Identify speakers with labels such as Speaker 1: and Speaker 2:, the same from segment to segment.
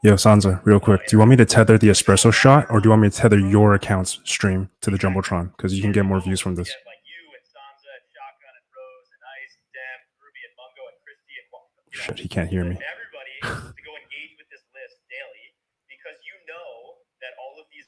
Speaker 1: Yo, Sansa, real quick. Do you want me to tether the espresso shot or do you want me to tether your account's stream to the
Speaker 2: Exactly.
Speaker 1: Jumbotron? Because you can
Speaker 2: Yeah,
Speaker 1: get
Speaker 2: and
Speaker 1: more
Speaker 2: we'll
Speaker 1: views from
Speaker 2: we'll
Speaker 1: this.
Speaker 2: get like you and Sansa and Shotgun and Rose and Ice and Dem, Ruby and Mungo and Christy and
Speaker 1: Shit, he can't hear me.
Speaker 2: everybody to go engage with this list daily because you know that all of these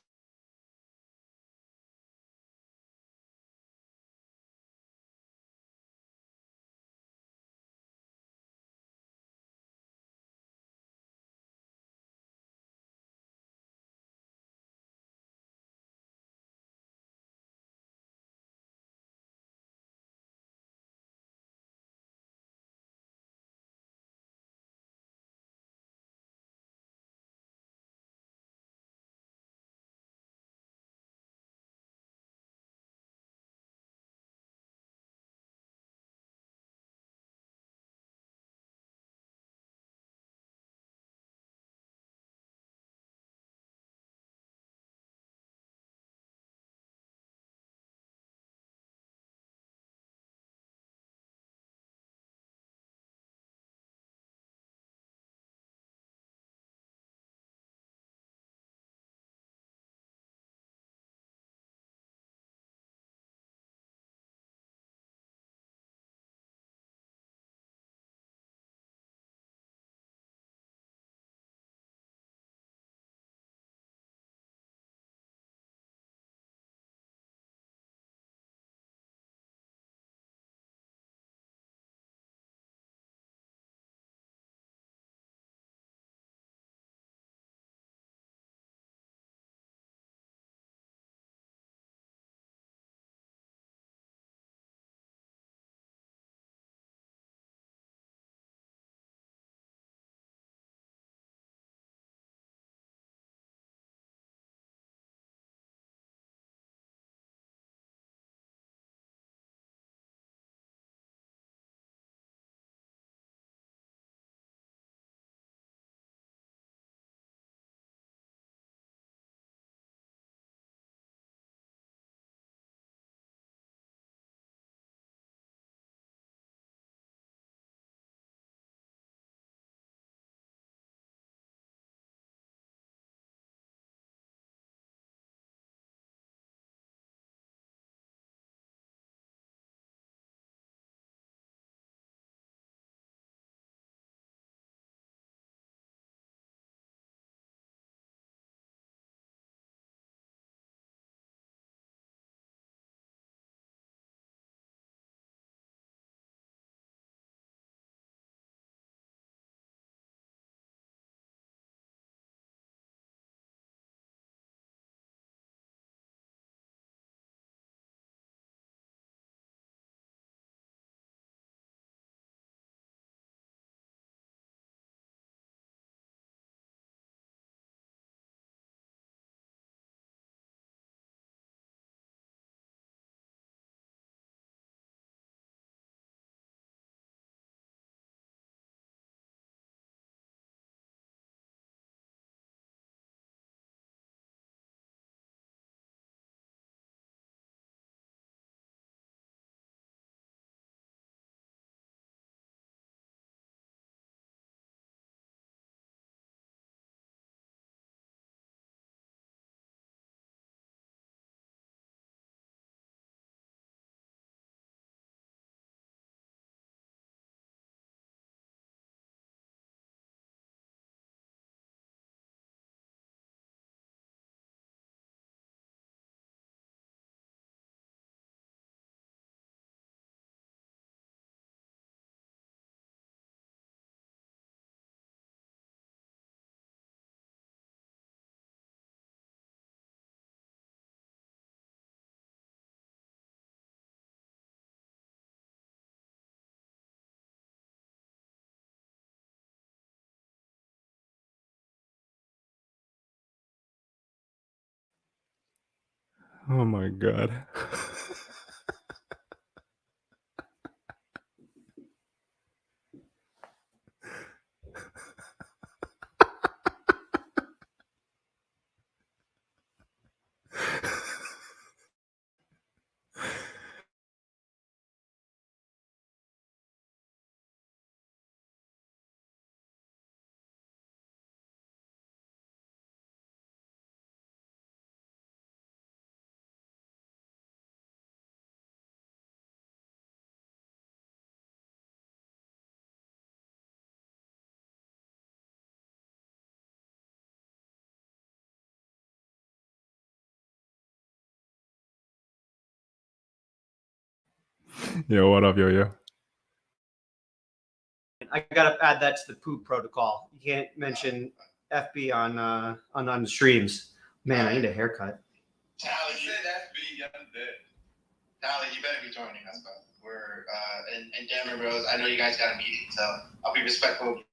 Speaker 1: Oh my god. Yo, what up, yo yo?
Speaker 3: I gotta add that to the poop protocol. You can't mention FB on the streams. Man, I need a haircut.
Speaker 4: Tally said FB the other day. Tally, you better be joining us, bro. We're and Damon Rose. I know you guys got a meeting, so I'll be respectful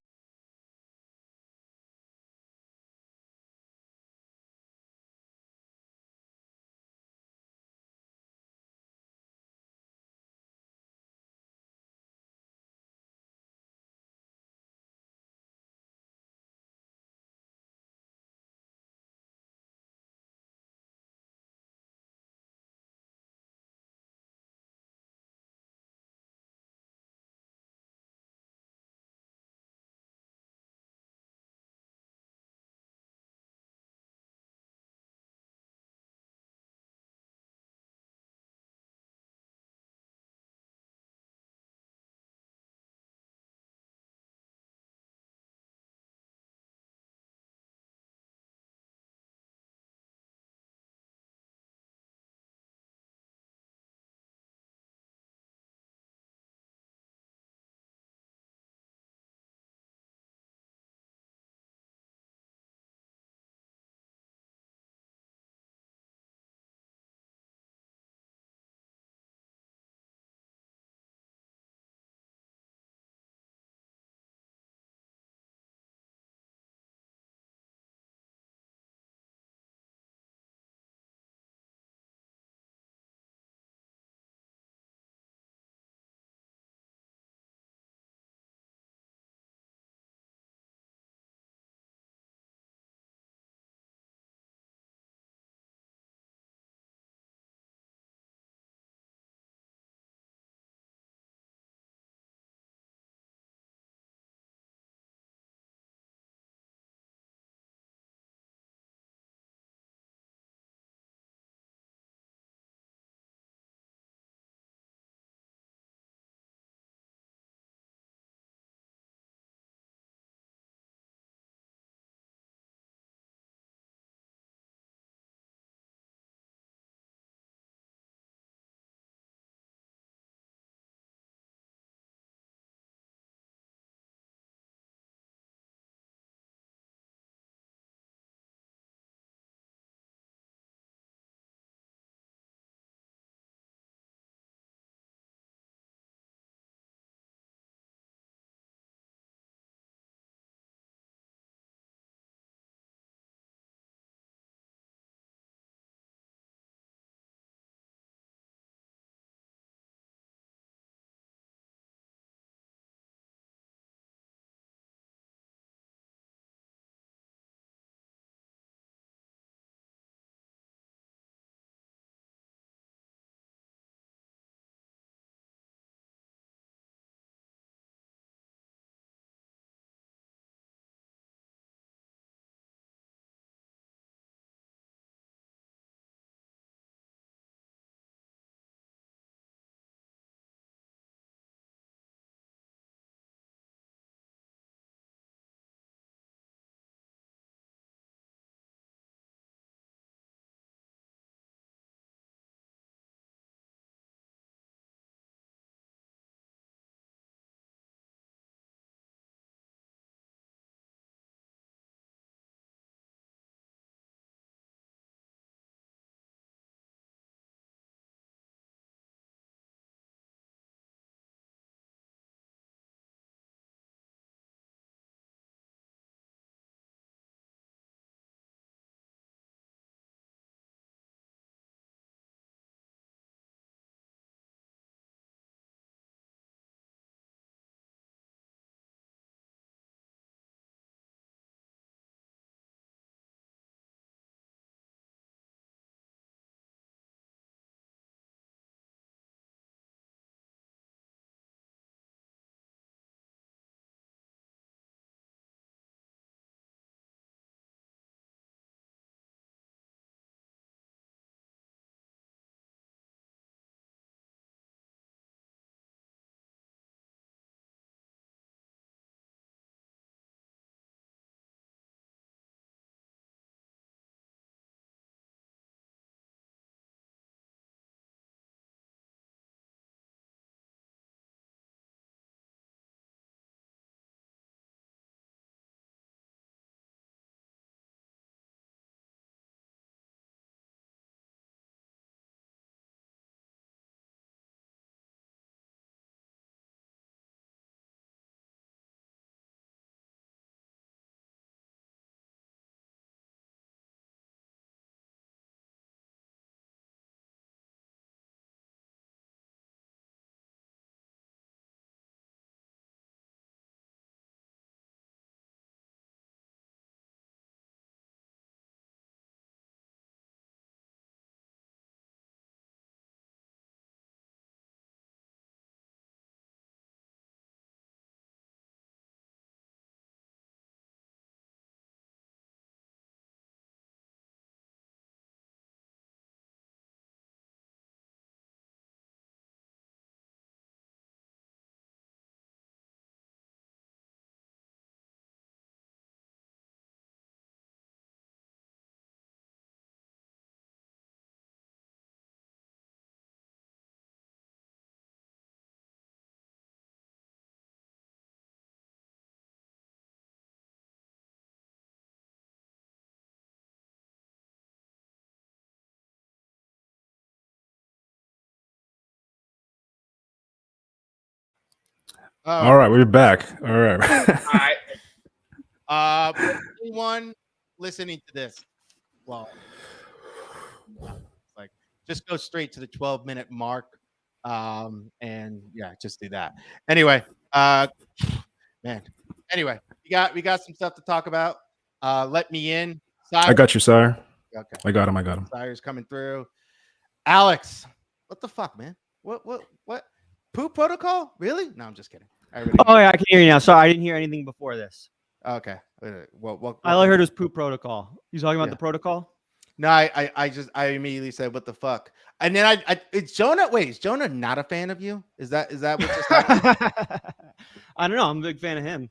Speaker 1: All right, we're back. All right.
Speaker 5: All right. For anyone listening to this, well, like just go straight to the 12-minute mark. And yeah, just do that. Anyway, man. Anyway, we got some stuff to talk about. Let me in.
Speaker 1: I got you, sire.
Speaker 5: Okay.
Speaker 1: I got him.
Speaker 5: Sire's coming through. Alex, what the fuck, man? What? Poop protocol? Really? No, I'm just kidding.
Speaker 3: Oh yeah, I can hear you now. Sorry, I didn't hear anything before this.
Speaker 5: Okay. Well,
Speaker 3: All I heard was poop protocol. You talking about the protocol?
Speaker 5: No, I immediately said, what the fuck? And then it's Jonah. Wait, is Jonah not a fan of you? Is that what just happened?
Speaker 3: I don't know. I'm a big fan of him.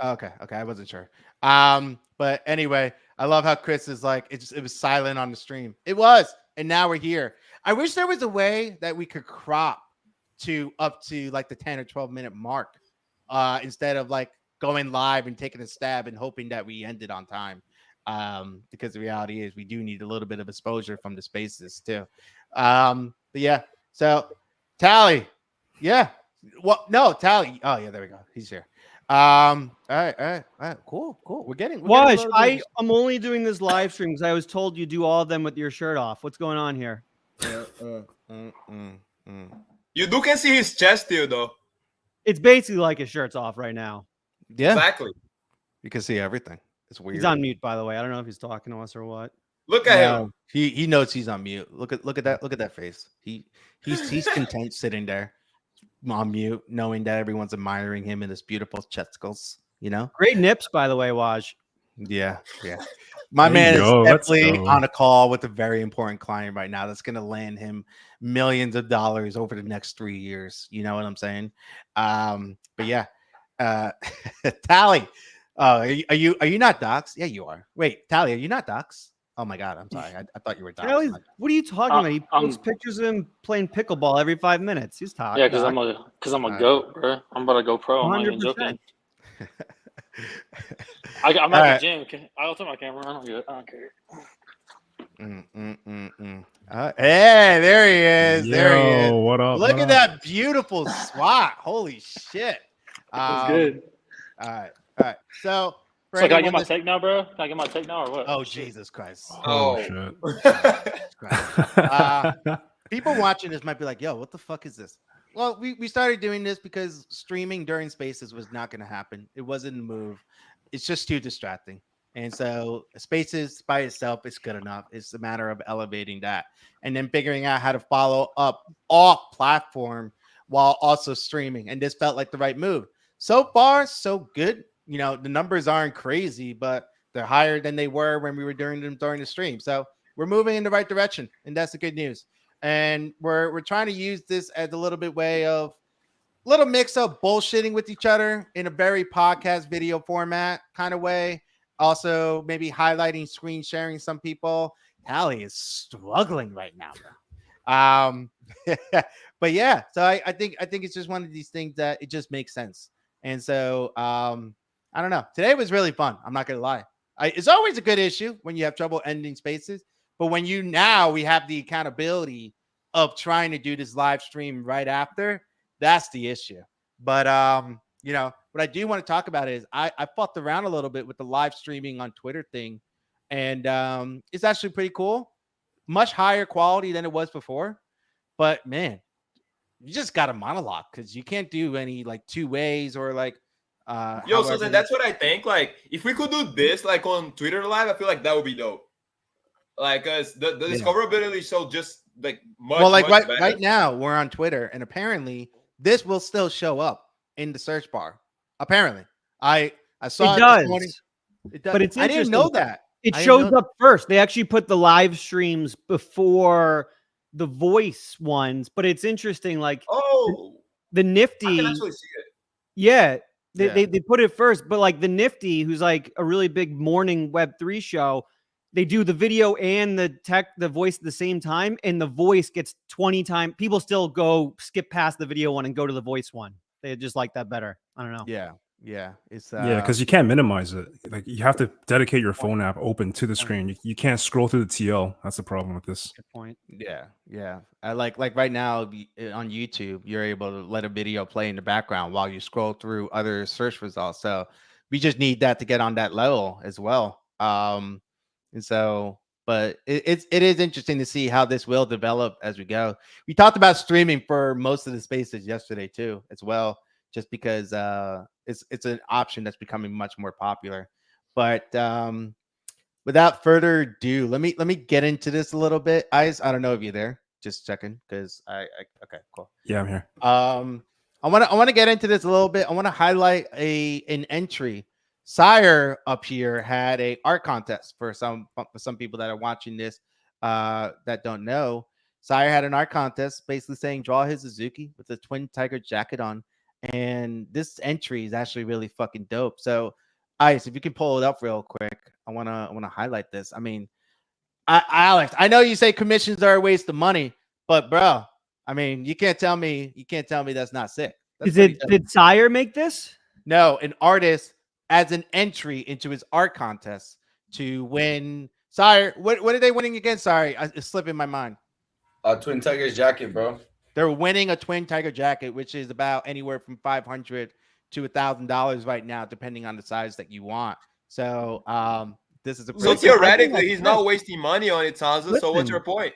Speaker 5: Okay. I wasn't sure. But anyway, I love how Chris is like, it was silent on the stream. It was, and now we're here. I wish there was a way that we could crop up to like the 10 or 12-minute mark, instead of like going live and taking a stab and hoping that we ended on time. Because the reality is we do need a little bit of exposure from the spaces too. But yeah, so Tally, yeah. Well, no, Tally. Oh yeah, there we go. He's here. All right. Cool. We're getting.
Speaker 3: Wash, I'm only doing this live stream because I was told you do all of them with your shirt off. What's going on here?
Speaker 6: You can see his chest here, though.
Speaker 3: It's basically like his shirt's off right now.
Speaker 5: Yeah,
Speaker 6: exactly.
Speaker 5: You can see everything. It's weird.
Speaker 3: He's on mute, by the way. I don't know if he's talking to us or what.
Speaker 6: Look at him.
Speaker 5: He knows he's on mute. Look at that face. He's content sitting there on mute, knowing that everyone's admiring him and his beautiful chesticles. You know,
Speaker 3: great nips, by the way, Waj.
Speaker 5: Yeah. My man is definitely on a call with a very important client right now that's going to land him millions of dollars over the next 3 years. You know what I'm saying? But yeah, Tally, are you not docs? Yeah, you are. Wait, Tally, are you not docs? Oh my God, I'm sorry. I thought you were docs.
Speaker 3: What are you talking about? He posts pictures of him playing pickleball every 5 minutes. He's talking.
Speaker 7: Yeah, because I'm a goat, bro. I'm about to go pro. I'm not even
Speaker 3: 100%.
Speaker 7: joking. I'm at the gym. I'll turn my camera on. I don't care.
Speaker 5: Hey, there he is. There he is.
Speaker 1: What up?
Speaker 5: Look at that beautiful swat. Holy shit.
Speaker 7: That's good.
Speaker 5: All right. So
Speaker 7: can I get my take now, bro? Can I get my take now or what?
Speaker 5: Oh, Jesus Christ.
Speaker 6: Oh,
Speaker 5: shit. People watching this might be like, yo, what the fuck is this? Well, we started doing this because streaming during Spaces was not going to happen. It wasn't a move. It's just too distracting. And so Spaces by itself is good enough. It's a matter of elevating that and then figuring out how to follow up off platform while also streaming. And this felt like the right move. So far, so good. You know, the numbers aren't crazy, but they're higher than they were when we were doing them during the stream. So we're moving in the right direction. And that's the good news. And we're trying to use this as a little mix of bullshitting with each other in a very podcast video format kind of way. Also, maybe highlighting screen sharing some people. Tally is struggling right now, bro. But yeah, so I think it's just one of these things that it just makes sense. And so I don't know. Today was really fun. I'm not gonna lie. It's always a good issue when you have trouble ending Spaces. But when we have the accountability of trying to do this live stream right after, that's the issue. But what I do want to talk about is I fucked around a little bit with the live streaming on Twitter thing, and it's actually pretty cool. Much higher quality than it was before. But man, you just got to monologue because you can't do any like 2 ways or like
Speaker 6: so then that's what I think. Like if we could do this like on Twitter live, I feel like that would be dope. Like cause the discoverability is so just like much. Well, like
Speaker 5: right now we're on Twitter, and apparently this will still show up in the search bar. Apparently, I saw it this morning. It does.
Speaker 3: But it's
Speaker 5: I didn't know that.
Speaker 3: It shows up first. They actually put the live streams before the voice ones, but it's interesting. Like the Nifty,
Speaker 6: I can actually see it.
Speaker 3: Yeah. They put it first, but like the Nifty, who's like a really big morning Web3 show, they do the video and the voice at the same time, and the voice gets 20 times. People still skip past the video one and go to the voice one. They just like that better. I don't know.
Speaker 5: Yeah, it's
Speaker 1: Yeah, because you can't minimize it. Like you have to dedicate your phone app open to the screen. You can't scroll through the TL. That's the problem with this.
Speaker 3: Good point.
Speaker 5: yeah. I like right now on YouTube, you're able to let a video play in the background while you scroll through other search results. So we just need that to get on that level as well. And so, but it is interesting to see how this will develop as we go. We talked about streaming for most of the spaces yesterday too, as well, just because it's an option that's becoming much more popular. But without further ado, let me get into this a little bit. I don't know if you're there. Just checking because I okay, cool.
Speaker 1: Yeah, I'm here.
Speaker 5: I want to get into this a little bit. I want to highlight an entry. Sire up here had a art contest for some people that are watching this that don't know. Sire had an art contest basically saying draw his Suzuki with a twin tiger jacket on, and this entry is actually really fucking dope. So, Ice, if you can pull it up real quick, I wanna highlight this. I mean, Alex, I know you say commissions are a waste of money, but bro, I mean, you can't tell me that's not sick. That's
Speaker 3: Did Sire make this?
Speaker 5: No, an artist as an entry into his art contest to win. Sire, what are they winning against? Sorry, it's slipping my mind.
Speaker 8: Twin Tigers jacket, bro.
Speaker 5: They're winning a twin tiger jacket, which is about anywhere from $500 to $1,000 right now, depending on the size that you want. So, this is a
Speaker 6: So theoretically, he's not wasting money on it, Sansa. So what's your point?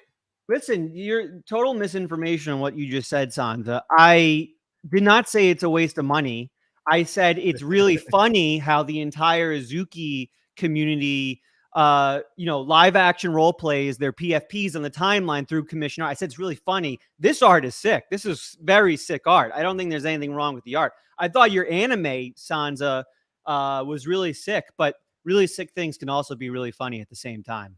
Speaker 3: Listen, you're total misinformation on what you just said, Sansa. I did not say it's a waste of money. I said it's really funny how the entire Azuki community, live action role plays their PFPs on the timeline through commission art. I said it's really funny. This art is sick. This is very sick art. I don't think there's anything wrong with the art. I thought your anime, Sansa, was really sick, but really sick things can also be really funny at the same time.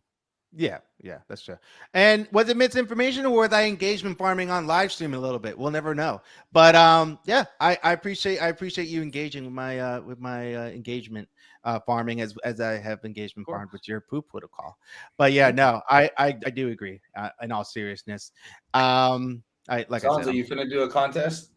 Speaker 5: Yeah, that's true. And was it misinformation or was I engagement farming on live stream a little bit? We'll never know. But yeah, I appreciate you engaging with my engagement farming as I have engagement farmed with your poop protocol. But yeah, no, I do agree. In all seriousness, I said,
Speaker 8: you finna do a contest?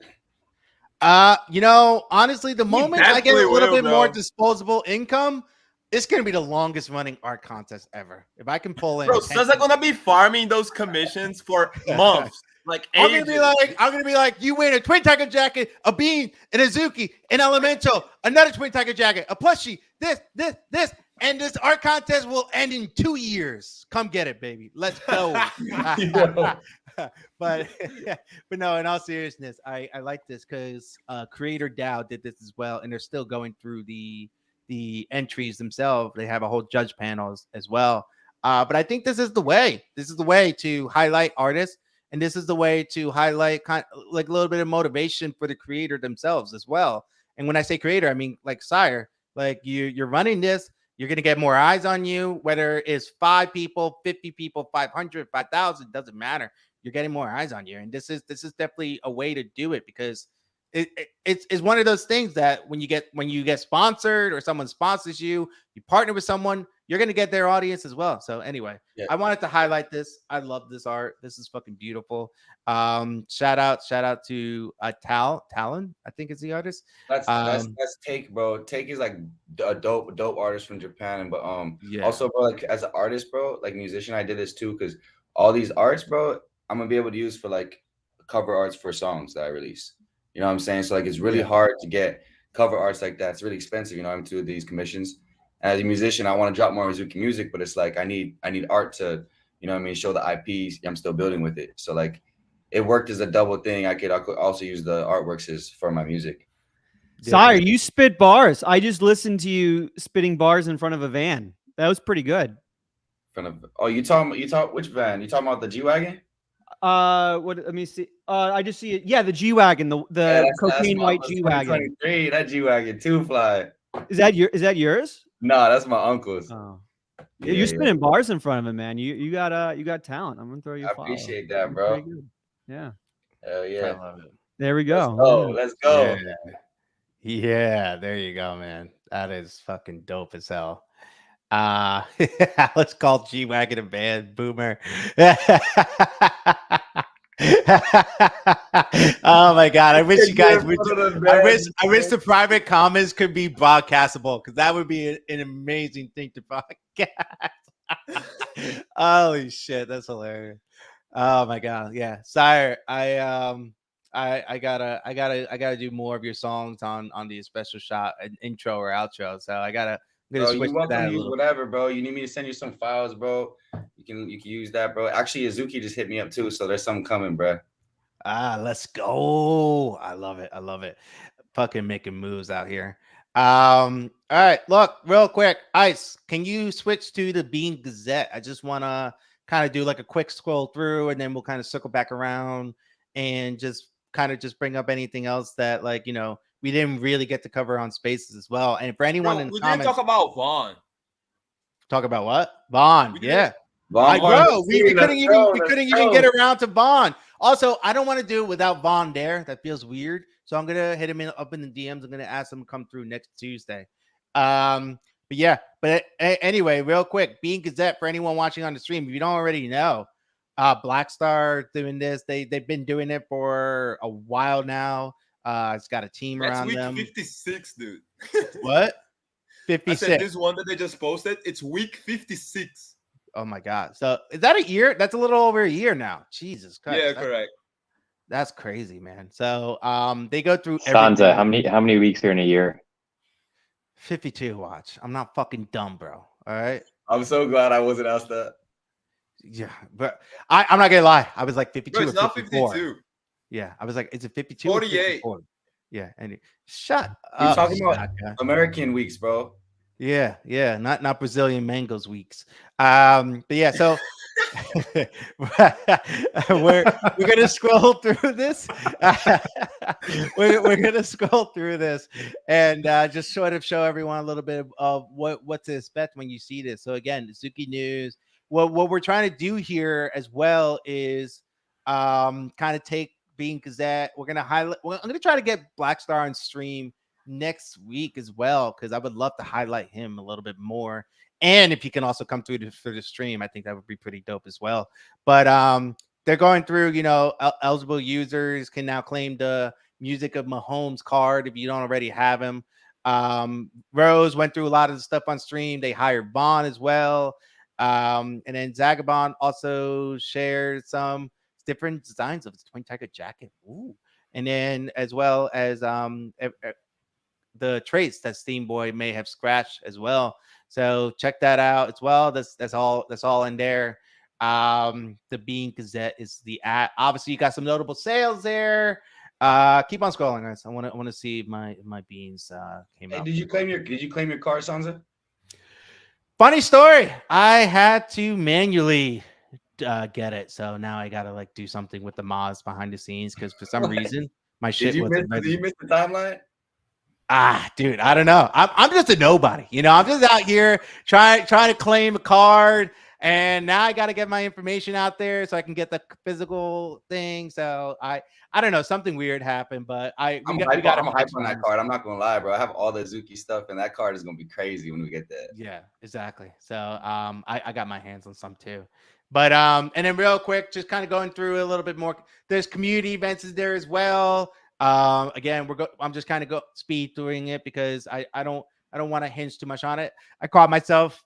Speaker 5: Honestly, the moment I get a little bit more disposable income, it's gonna be the longest running art contest ever. If I can pull in,
Speaker 6: bro, Sansa gonna be farming those commissions for months. Like
Speaker 5: I'm gonna be like, you win a twin tiger jacket, a bean, an Azuki, an elemental, another twin tiger jacket, a plushie, this, and this art contest will end in 2 years. Come get it, baby. Let's go. But no, in all seriousness, I like this because Creator DAO did this as well, and they're still going through the entries themselves. They have a whole judge panel as well. But I think this is the way. This is the way to highlight artists, and this is the way to highlight kind of like a little bit of motivation for the creator themselves as well. And when I say creator, I mean like Sire, like you're running this. You're going to get more eyes on you, whether it's 5 people, 50 people, 500, 5,000, doesn't matter. You're getting more eyes on you. And this is definitely a way to do it because it's one of those things that when you get sponsored or someone sponsors you, you partner with someone, you're going to get their audience as well. So anyway, yeah. I wanted to highlight this. I love this art. This is fucking beautiful. Shout out to Talon, I think is the artist.
Speaker 8: That's Take, bro. Take is like a dope artist from Japan. But also, bro, like as an artist, bro, like musician, I did this too because all these arts, bro, I'm gonna be able to use for like cover arts for songs that I release. You know what I'm saying? So like it's really hard to get cover arts like that. It's really expensive, you know, I'm doing these commissions. As a musician, I want to drop more Azuki music, but it's like I need art to, you know what I mean, show the IPs. I'm still building with it. So like it worked as a double thing. I could also use the artworks for my music.
Speaker 3: Sire, you spit bars. I just listened to you spitting bars in front of a van. That was pretty good.
Speaker 8: You talking which van? You talking about the G-Wagon?
Speaker 3: Let me see. I just see it. Yeah, the G-Wagon, the cocaine white G-Wagon.
Speaker 8: That G-Wagon too fly.
Speaker 3: Is that yours?
Speaker 8: No, that's my uncle's.
Speaker 3: Oh. Yeah, you're spinning bars in front of him, man. You got talent. I'm gonna throw you a follow.
Speaker 8: I appreciate that, bro.
Speaker 3: Yeah.
Speaker 8: Hell yeah.
Speaker 5: I love it.
Speaker 3: There we go.
Speaker 8: Let's go.
Speaker 5: Yeah, there you go, man. That is fucking dope as hell. Let's call G-Wagon a band boomer. Oh my god! I wish you guys would. I wish
Speaker 6: wish
Speaker 5: the private comments could be broadcastable because that would be an amazing thing to broadcast. Holy shit, that's hilarious. Oh my god, yeah, Sire, I gotta do more of your songs on the special shot intro or outro. So I'm gonna
Speaker 8: Bro,
Speaker 5: switch
Speaker 8: you're
Speaker 5: to
Speaker 8: welcome
Speaker 5: that
Speaker 8: to
Speaker 5: a
Speaker 8: use
Speaker 5: little.
Speaker 8: whatever, bro. You need me to send you some files, bro. You can use that, bro. Actually, Azuki just hit me up too, so there's something coming, bro.
Speaker 5: Let's go. I love it. I love it. Fucking making moves out here. All right, look, real quick. Ice, can you switch to the Bean Gazette? I just want to kind of do like a quick scroll through and then we'll kind of circle back around and just kind of just bring up anything else that like, we didn't really get to cover on Spaces as well. And for anyone
Speaker 6: Bro,
Speaker 5: in the
Speaker 6: we didn't
Speaker 5: comments,
Speaker 6: talk about Vaughn.
Speaker 5: talk about what? Vaughn.
Speaker 6: We didn't-
Speaker 5: Yeah.
Speaker 8: Vaughn,
Speaker 5: Bro, we
Speaker 8: let's
Speaker 5: couldn't
Speaker 8: go.
Speaker 5: even get around to Vaughn. Also, I don't want to do it without Vaughn there. That feels weird. So I'm gonna hit him up in the DMs. I'm gonna ask him to come through next Tuesday. But yeah, anyway, real quick, Bean Gazette for anyone watching on the stream. If you don't already know, Black Star doing this. They've been doing it for a while now. It's got a team
Speaker 6: That's
Speaker 5: around
Speaker 6: week
Speaker 5: them.
Speaker 6: 56, dude.
Speaker 5: What?
Speaker 6: I
Speaker 5: 56.
Speaker 6: said this one that they just posted, it's week 56.
Speaker 5: Oh my god. So is that a year? That's a little over a year now. Jesus Christ.
Speaker 6: Yeah, correct.
Speaker 5: That's crazy, man. So they go through
Speaker 9: Sansa,
Speaker 5: everything.
Speaker 9: how many weeks are in a year?
Speaker 5: 52 watch. I'm not fucking dumb, bro. All right.
Speaker 8: I'm so glad I wasn't asked that.
Speaker 5: Yeah, but I'm not gonna lie. I was like 52
Speaker 6: Bro, it's
Speaker 5: or
Speaker 6: not
Speaker 5: 54.
Speaker 6: 52.
Speaker 5: Yeah, I was like, is it 52
Speaker 6: 48.
Speaker 5: or 54? Yeah, and shut
Speaker 8: You're
Speaker 5: up.
Speaker 8: talking about
Speaker 5: Shaka.
Speaker 8: American weeks, bro.
Speaker 5: Yeah, not Brazilian mangoes weeks. But yeah, so we're gonna scroll through this. we're gonna scroll through this and just sort of show everyone a little bit of what to expect when you see this. So again, the Suki news. What we're trying to do here as well is kind of take Bean Gazette. We're gonna highlight. I'm gonna try to get Black Star on stream next week as well because I would love to highlight him a little bit more. And if he can also come through for the stream, I think that would be pretty dope as well. But they're going through, eligible users can now claim the Music of Mahomes card if you don't already have him. Rose went through a lot of the stuff on stream. They hired Vaughn as well. And then Zagabond also shared some different designs of the Twin Tiger jacket. Ooh. And then as well as the traits that Steamboy may have scratched as well. So check that out as well. That's all in there. The Bean Gazette is the at. Obviously, you got some notable sales there. Keep on scrolling, guys. I want to see if my beans came out.
Speaker 8: Did you claim your car, Sansa?
Speaker 5: Funny story. I had to manually get it, so now I gotta like do something with the mods behind the scenes because for some reason my shit wasn't ready.
Speaker 8: Did you miss the timeline?
Speaker 5: Dude, I don't know. I'm just a nobody. I'm just out here trying to claim a card, and now I got to get my information out there so I can get the physical thing. So I don't know. Something weird happened, but
Speaker 8: I'm hype on that card. I'm not gonna lie, bro. I have all the Zuki stuff, and that card is gonna be crazy when we get there.
Speaker 5: Yeah, exactly. So I got my hands on some too. But and then real quick, just kind of going through a little bit more. There's community events there as well. Again, I'm just kind of speed through it because I don't want to hinge too much on it. I caught myself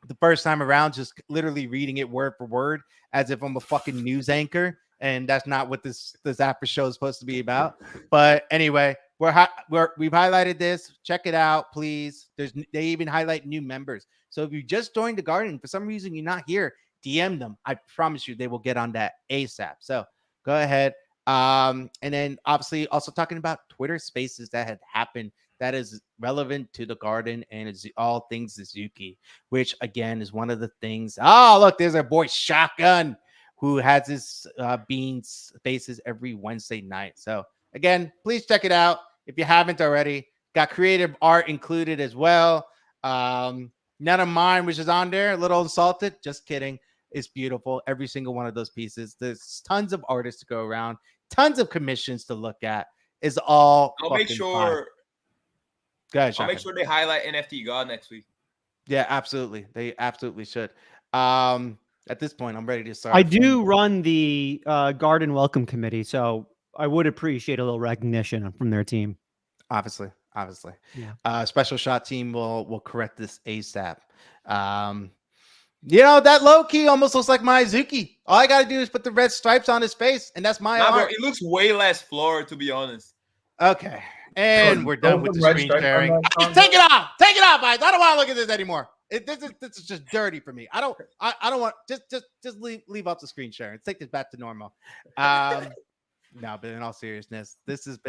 Speaker 5: the first time around just literally reading it word for word as if I'm a fucking news anchor, and that's not what this after show is supposed to be about. But anyway, we've highlighted this. Check it out, please. They even highlight new members. So if you just joined the garden for some reason you're not here, DM them. I promise you they will get on that ASAP. So go ahead. And then obviously also talking about Twitter spaces that had happened that is relevant to the garden and it's all things Suzuki, which again is one of the things. Oh, look, there's our boy Shotgun who has his beans spaces every Wednesday night. So again, please check it out if you haven't already. Got creative art included as well. None of mine, which is on there, a little insulted. Just kidding. It's beautiful. Every single one of those pieces. There's tons of artists to go around, tons of commissions to look at. Is all.
Speaker 6: I'll make sure.
Speaker 5: Guys,
Speaker 6: I'll make sure they highlight NFT God next week.
Speaker 5: Yeah, absolutely. They absolutely should. And At this point, I'm ready to start.
Speaker 3: I do run the garden welcome committee, so I would appreciate a little recognition from their team.
Speaker 5: Obviously.
Speaker 3: Yeah.
Speaker 5: Special shot team will correct this ASAP. That low key almost looks like Maizuki. All I gotta do is put the red stripes on his face, and that's my
Speaker 6: Nah, bro,
Speaker 5: art.
Speaker 6: it looks way less floor, to be honest.
Speaker 5: Okay, and we're done with the screen sharing.
Speaker 8: Take
Speaker 5: Take it off, guys. I don't want to look at this anymore. This is just dirty for me. I don't want just leave off the screen sharing. Take this back to normal. No, but in all seriousness, this is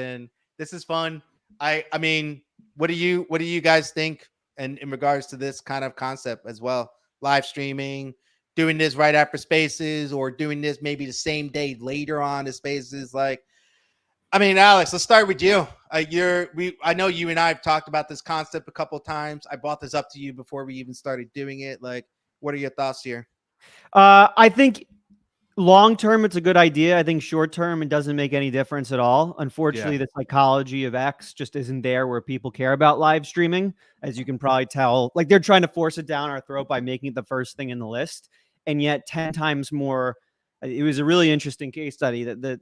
Speaker 5: fun. I mean, what do you guys think? And in regards to this kind of concept as well, live streaming, doing this right after Spaces, or doing this maybe the same day later on to Spaces. Like, I mean, Alex, let's start with you. I know you and I have talked about this concept a couple of times. I brought this up to you before we even started doing it. Like, what are your thoughts here?
Speaker 3: I think long term, it's a good idea. I think short term, it doesn't make any difference at all. Unfortunately, the psychology of X just isn't there where people care about live streaming. As you can probably tell, like they're trying to force it down our throat by making it the first thing in the list. And yet 10 times more. It was a really interesting case study that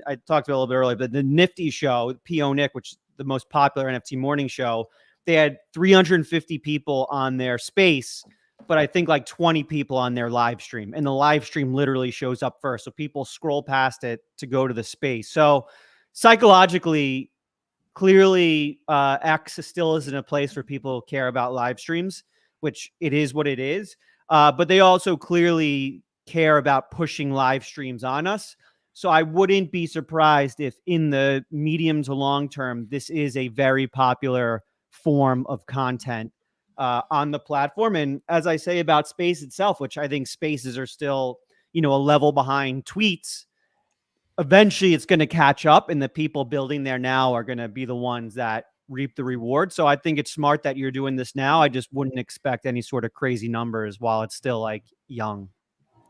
Speaker 3: I talked about a little bit earlier, but the Nifty show, P.O. Nick, which is the most popular NFT morning show, they had 350 people on their space, but I think like 20 people on their live stream, and the live stream literally shows up first. So people scroll past it to go to the space. So psychologically, clearly X still isn't a place where people care about live streams, which it is what it is. But they also clearly care about pushing live streams on us. So I wouldn't be surprised if in the medium to long term, this is a very popular form of content on the platform. And as I say about Space itself, which I think Spaces are still, a level behind tweets, eventually it's going to catch up, and the people building there now are going to be the ones that reap the reward. So I think it's smart that you're doing this now. I just wouldn't expect any sort of crazy numbers while it's still like young.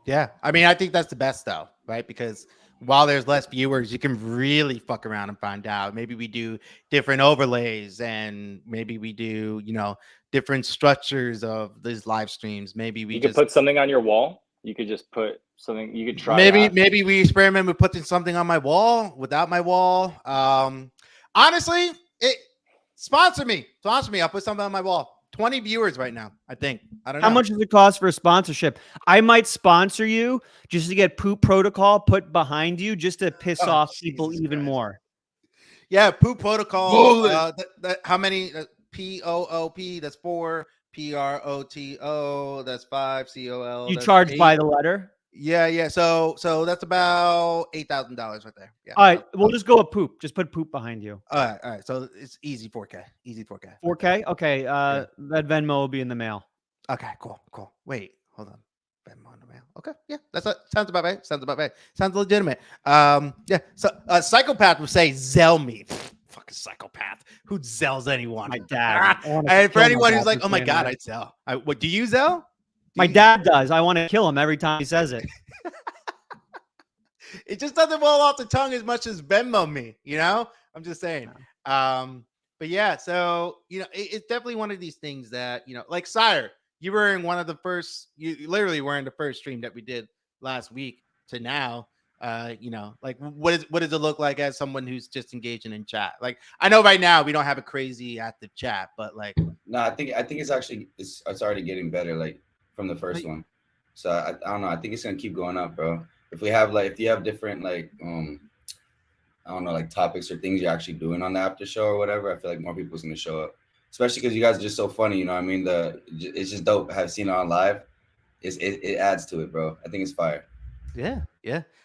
Speaker 5: Yeah. I mean, I think that's the best though, right? Because while there's less viewers, you can really fuck around and find out. Maybe we do different overlays, and maybe we do, different structures of these live streams. Maybe we
Speaker 7: could put something on your wall. You could just put something. You could try.
Speaker 5: Maybe we experiment with putting something on my wall without my wall. Honestly, sponsor me. I'll put something on my wall. 20 viewers right now, I think. I don't know.
Speaker 3: How much does it cost for a sponsorship? I might sponsor you just to get Poop Protocol put behind you, just to piss off people even more.
Speaker 5: Yeah, Poop Protocol. How many? POOP, that's 4. PROTO, that's 5. COL.
Speaker 3: You charge 8. By the letter?
Speaker 5: Yeah. So that's about $8,000 right there. Yeah.
Speaker 3: All right, we'll just go with Poop. Just put Poop behind you.
Speaker 5: All right. So it's easy 4K.
Speaker 3: 4K? Okay. That Venmo will be in the mail.
Speaker 5: Okay, cool. Wait, hold on. Venmo in the mail. Okay, yeah, sounds about right. Sounds legitimate. Yeah. So psychopath would say Zell me. Fucking psychopath. Who Zells anyone?
Speaker 3: My dad.
Speaker 5: And for anyone who's like, oh my god, I'd Zell. What do you Zell?
Speaker 3: My dad does. I want to kill him every time he says it.
Speaker 5: It just doesn't roll off the tongue as much as Venmo me, I'm just saying. But yeah, so it's definitely one of these things that, like Sire, you were in one of the first, you literally were in the first stream that we did last week to now. Like what does it look like as someone who's just engaging in chat? Like, I know right now we don't have a crazy active chat, but like,
Speaker 8: no, I think it's actually it's already getting better, like from the first one. So I don't know. I think it's gonna keep going up, bro. If you have different like I don't know, like topics or things you're actually doing on the after show or whatever, I feel like more people's gonna show up. Especially because you guys are just so funny, I mean? It's just dope. Have seen it on live. It adds to it, bro. I think it's fire.
Speaker 5: Yeah.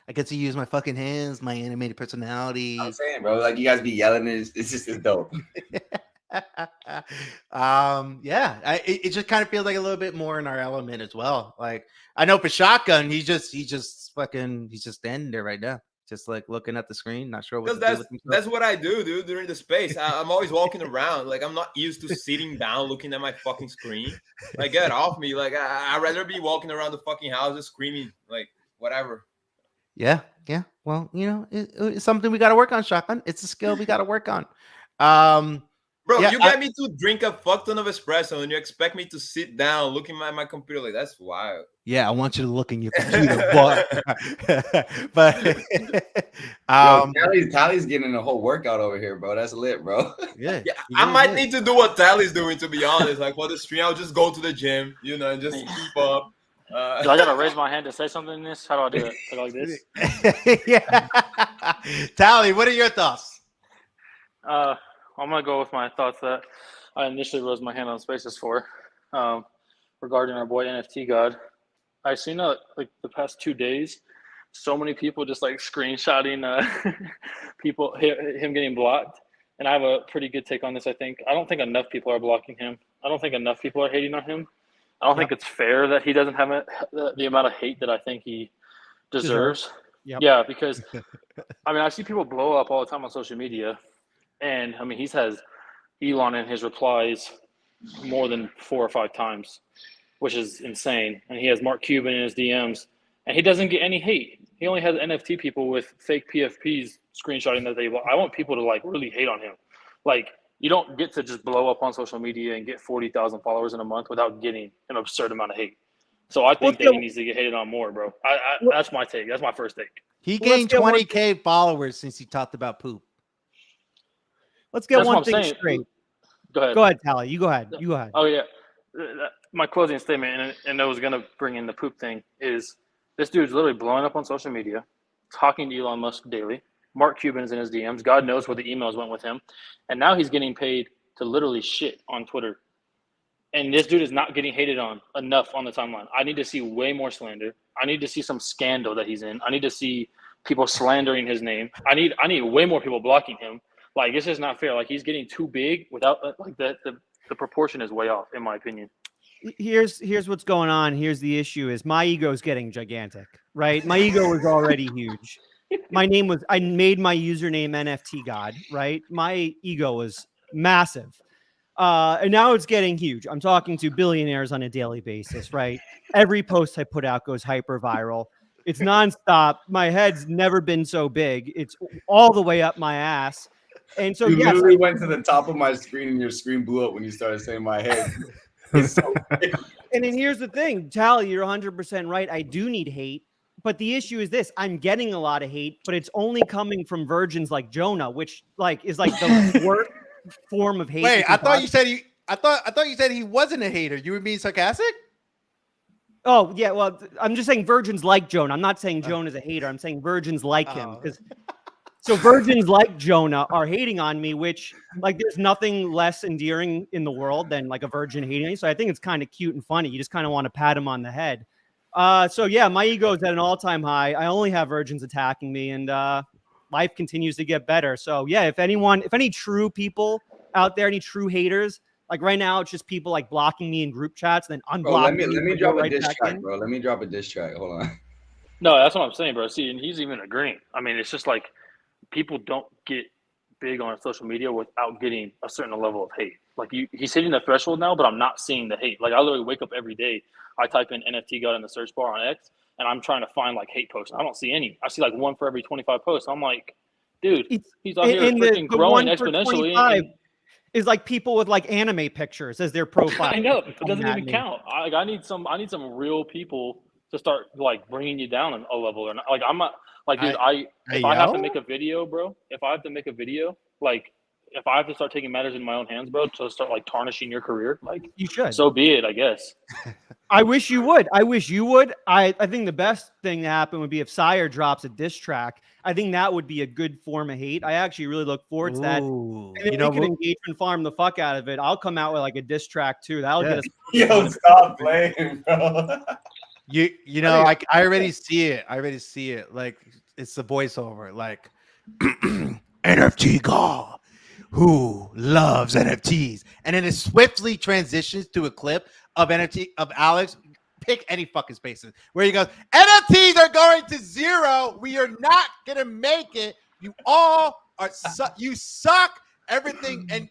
Speaker 5: I get to use my fucking hands, my animated personality.
Speaker 8: I'm saying, bro, like you guys be yelling, it's dope.
Speaker 5: It just kind of feels like a little bit more in our element as well. Like, I know for Shotgun, he's just standing there right now, just like looking at the screen, not sure what to do with himself.
Speaker 6: That's what I do, dude, during the space. I'm always walking around. Like, I'm not used to sitting down looking at my fucking screen. Like, get off me. Like, I'd rather be walking around the fucking houses screaming, like, whatever.
Speaker 5: Yeah. Well, it's something we got to work on, Shotgun. It's a skill we got to work on.
Speaker 6: Bro,
Speaker 5: Yeah,
Speaker 6: you get me to drink a fuck ton of espresso and you expect me to sit down looking at my computer like that's wild.
Speaker 5: Yeah, I want you to look in your computer, but
Speaker 8: Tally's getting a whole workout over here, bro. That's lit, bro.
Speaker 5: yeah,
Speaker 6: I might need to do what Tally's doing, to be honest. Like for the stream, I'll just go to the gym, you know, and just keep up.
Speaker 7: Do I gotta raise my hand to say something in this? How do I do it? Like this?
Speaker 5: yeah. Tally, what are your thoughts?
Speaker 7: I'm gonna go with my thoughts that I initially raised my hand on Spaces for, regarding our boy NFT God. I've seen like the past 2 days, so many people just like screenshotting him getting blocked, and I have a pretty good take on this. I don't think enough people are blocking him. I don't think enough people are hating on him. I don't think it's fair that he doesn't have the amount of hate that I think he deserves.
Speaker 3: Yep.
Speaker 7: Yeah, because I mean I see people blow up all the time on social media. And I mean, he has Elon in his replies more than 4 or 5 times, which is insane. And he has Mark Cuban in his DMs, and he doesn't get any hate. He only has NFT people with fake PFPs screenshotting that I want people to like really hate on him. Like, you don't get to just blow up on social media and get 40,000 followers in a month without getting an absurd amount of hate. So I think that he needs to get hated on more, bro. That's my take. That's my first take.
Speaker 5: He gained 20K followers since he talked about poop.
Speaker 3: Let's get one thing straight.
Speaker 7: Go ahead.
Speaker 3: Go ahead, Tally. You go ahead. You go ahead.
Speaker 7: Oh, yeah. My closing statement, and I was going to bring in the poop thing, is this dude's literally blowing up on social media, talking to Elon Musk daily. Mark Cuban's in his DMs. God knows where the emails went with him. And now he's getting paid to literally shit on Twitter. And this dude is not getting hated on enough on the timeline. I need to see way more slander. I need to see some scandal that he's in. I need to see people slandering his name. I need way more people blocking him. Like, it's just not fair. Like, he's getting too big without like the proportion is way off, in my opinion.
Speaker 3: Here's what's going on. Here's the issue: is my ego is getting gigantic, right? My ego was already huge. I made my username NFT God, right? My ego was massive, and now it's getting huge. I'm talking to billionaires on a daily basis, right? Every post I put out goes hyper viral. It's nonstop. My head's never been so big. It's all the way up my ass. And so,
Speaker 8: you literally went to the top of my screen and your screen blew up when you started saying my head. So
Speaker 3: and then here's the thing, Tally, you're 100% right. I do need hate, but the issue is this: I'm getting a lot of hate, but it's only coming from virgins like Jonah, which like is like the worst form of hate.
Speaker 5: Wait, I thought you said he wasn't a hater. You were being sarcastic?
Speaker 3: Oh yeah, well, I'm just saying virgins like Jonah. I'm not saying Jonah's a hater. I'm saying virgins like him because. So virgins like Jonah are hating on me, which like there's nothing less endearing in the world than like a virgin hating me. So I think it's kind of cute and funny. You just kind of want to pat him on the head. So yeah, my ego is at an all-time high. I only have virgins attacking me, and life continues to get better. So yeah, if any true people out there, any true haters, like right now, it's just people like blocking me in group chats, and then unblocking me.
Speaker 8: Let me drop a diss track, bro. Let me drop a diss track. Hold on.
Speaker 7: No, that's what I'm saying, bro. See, and he's even agreeing. I mean, it's just like, people don't get big on social media without getting a certain level of hate. Like he's hitting the threshold now, but I'm not seeing the hate. Like I literally wake up every day, I type in NFT God in the search bar on X, and I'm trying to find like hate posts. I don't see any. I see like one for every 25 posts. I'm like, dude, he's out here freaking growing exponentially.
Speaker 3: Is like people with like anime pictures as their profile.
Speaker 7: I know it doesn't even count. I need some real people to start like bringing you down a level or not. Like I'm not. Like, dude, if I have to make a video, bro, like, if I have to start taking matters in my own hands, bro, to start, like, tarnishing your career, like,
Speaker 3: you should.
Speaker 7: So be it, I guess.
Speaker 3: I wish you would. I think the best thing to happen would be if Sire drops a diss track. I think that would be a good form of hate. I actually really look forward to that. And if we can engagement farm the fuck out of it, I'll come out with, like, a diss track, too. That'll get us.
Speaker 8: Yo, stop playing, bro.
Speaker 5: You know, I already see it. Like it's the voiceover, like NFT God who loves NFTs, and then it swiftly transitions to a clip of NFT of Alex. Pick any fucking spaces where he goes, NFTs are going to zero. We are not gonna make it. You all are you suck. Everything, and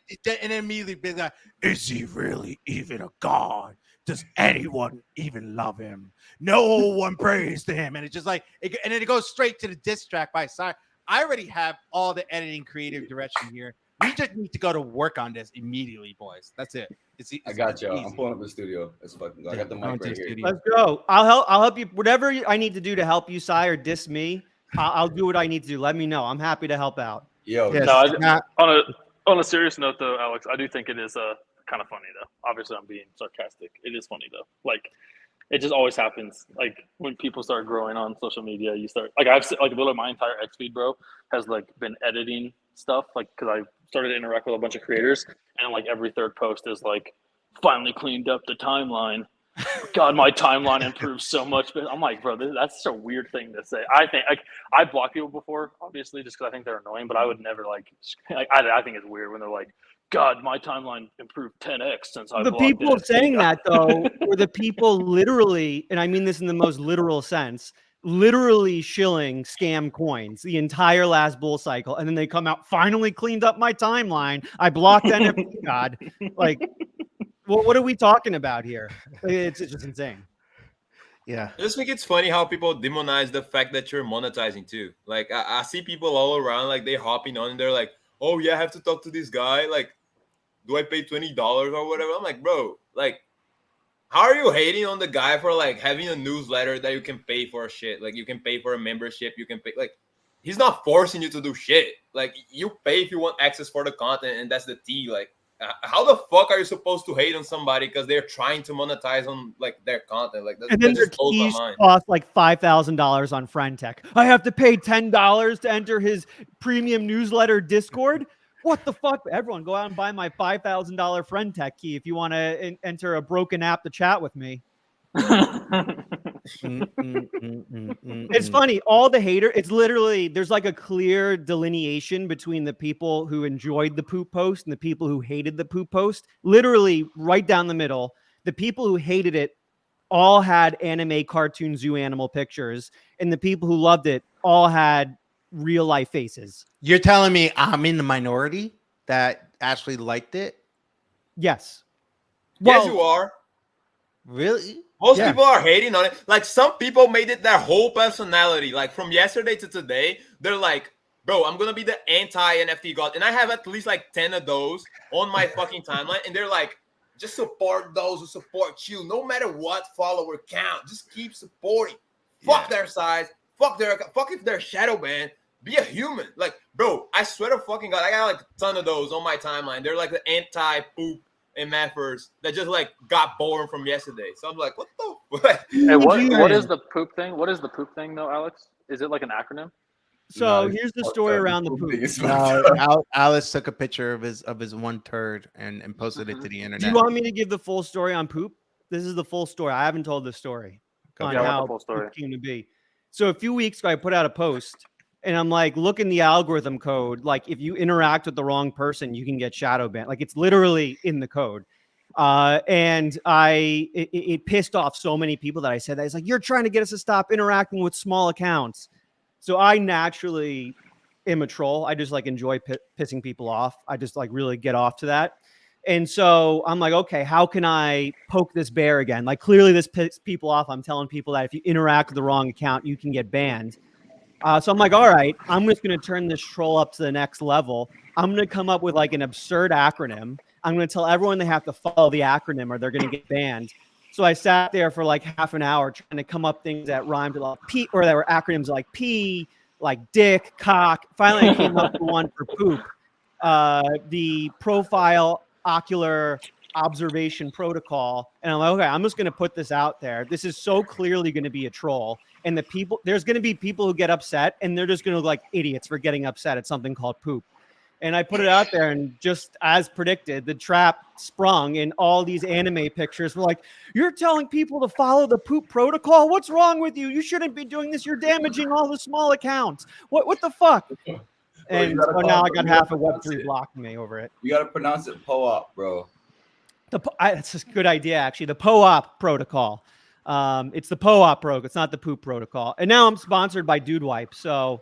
Speaker 5: immediately be like, is he really even a god? Does anyone even love him? No one prays to him. And it's just like, and then it goes straight to the diss track by side. I already have all the editing creative direction here. We just need to go to work on this immediately, boys. That's it.
Speaker 8: I got you.
Speaker 5: easy.
Speaker 8: I'm pulling up the studio. Let's fucking go. I got the
Speaker 5: Going
Speaker 8: mic
Speaker 5: to
Speaker 8: right
Speaker 5: the
Speaker 8: here.
Speaker 5: studio.
Speaker 3: Let's go. I'll help you. Whatever I need to do to help you, Cy, or diss me, I'll do what I need to do. Let me know. I'm happy to help out.
Speaker 8: Yo,
Speaker 5: Yes,
Speaker 7: No,
Speaker 5: not-
Speaker 7: on a serious note, though, Alex, I do think it is kind of funny, though. Obviously, I'm being sarcastic. It is funny, though. Like, it just always happens. Like, when people start growing on social media, you start like literally my entire X feed, bro, has like been editing stuff, like because I started to interact with a bunch of creators, and like every third post is like, finally cleaned up the timeline. God, my timeline improved so much. But I'm like, bro, that's such a weird thing to say. I think I blocked people before, obviously, just because I think they're annoying. But I would never like I think it's weird when they're like, God, my timeline improved 10x since I
Speaker 3: The
Speaker 7: blocked
Speaker 3: people
Speaker 7: NFT
Speaker 3: saying
Speaker 7: guy."
Speaker 3: that though were the people literally, and I mean this in the most literal sense, literally shilling scam coins the entire last bull cycle, and then they come out, finally cleaned up my timeline. I blocked NFT God. Like, well, what are we talking about here? It's just insane.
Speaker 5: Yeah.
Speaker 6: I just think it's funny how people demonize the fact that you're monetizing too. Like I see people all around, like they hopping on and they're like, oh yeah, I have to talk to this guy. Like, do I pay $20 or whatever? I'm like, bro, like, how are you hating on the guy for like having a newsletter that you can pay for shit? Like you can pay for a membership, you can pay like he's not forcing you to do shit. Like you pay if you want access for the content, and that's the tea. Like how the fuck are you supposed to hate on somebody because they're trying to monetize on like their content? Like
Speaker 3: And then
Speaker 6: that
Speaker 3: their
Speaker 6: just blows
Speaker 3: keys
Speaker 6: my mind.
Speaker 3: cost like $5,000 on FriendTech. I have to pay $10 to enter his premium newsletter Discord. What the fuck? Everyone, go out and buy my $5,000 FriendTech key if you want to enter a broken app to chat with me. It's funny. All the hater, it's literally, there's like a clear delineation between the people who enjoyed the poop post and the people who hated the poop post. Literally right down the middle. The people who hated it all had anime, cartoon, zoo animal pictures, and the people who loved it all had real life faces.
Speaker 5: You're telling me I'm in the minority that actually liked it?
Speaker 3: Yes.
Speaker 6: Yes, you are.
Speaker 5: Really?
Speaker 6: Most
Speaker 3: Yeah.
Speaker 6: people are hating on it. Like some people made it their whole personality. Like from yesterday to today, they're like, bro, I'm gonna be the anti-NFT god. And I have at least like 10 of those on my fucking timeline. And they're like, just support those who support you. No matter what follower count. Just keep supporting. Fuck their size. Fuck if they're shadow banned. Be a human. Like, bro, I swear to fucking God, I got like a ton of those on my timeline. They're like the anti-poop and mathers that just like got born from yesterday. So I'm like, what the fuck?
Speaker 7: Hey, what is the poop thing? What is the poop thing though, Alex? Is it like an acronym?
Speaker 3: So
Speaker 8: No,
Speaker 3: here's the story around the poop.
Speaker 5: No, Alice took a picture of his one turd and posted it to the
Speaker 3: Do
Speaker 5: internet.
Speaker 3: you want me to give the full story on poop? This is the full story. I haven't told the story on
Speaker 7: Yeah, I want
Speaker 3: how
Speaker 7: the full story.
Speaker 3: poop came to be. So a few weeks ago, I put out a post, and I'm like, look in the algorithm code. Like, if you interact with the wrong person, you can get shadow banned. Like, it's literally in the code. And it pissed off so many people that I said that. It's like, you're trying to get us to stop interacting with small accounts. So I naturally am a troll. I just like enjoy pissing people off. I just like really get off to that. And so I'm like, okay, how can I poke this bear again? Like clearly this pisses people off. I'm telling people that if you interact with the wrong account, you can get banned. So I'm like, all right, I'm just going to turn this troll up to the next level. I'm going to come up with like an absurd acronym. I'm going to tell everyone they have to follow the acronym or they're going to get banned. So I sat there for like half an hour trying to come up things that rhymed with like P, or that were acronyms like P, like dick, cock. Finally, I came up with one for poop. The profile ocular observation protocol. And I'm like, okay, I'm just going to put this out there. This is so clearly going to be a troll. And there's going to be people who get upset and they're just going to look like idiots for getting upset at something called poop. And I put it out there, and just as predicted, the trap sprung, and all these anime pictures were like, you're telling people to follow the poop protocol? What's wrong with you? You shouldn't be doing this. You're damaging all the small accounts. What the fuck? And so now I got half of Web3 blocking me over it.
Speaker 8: You gotta pronounce it POAP, bro.
Speaker 3: That's a good idea, actually. The POAP protocol. It's the POAP protocol. It's not the poop protocol. And now I'm sponsored by Dude Wipe, so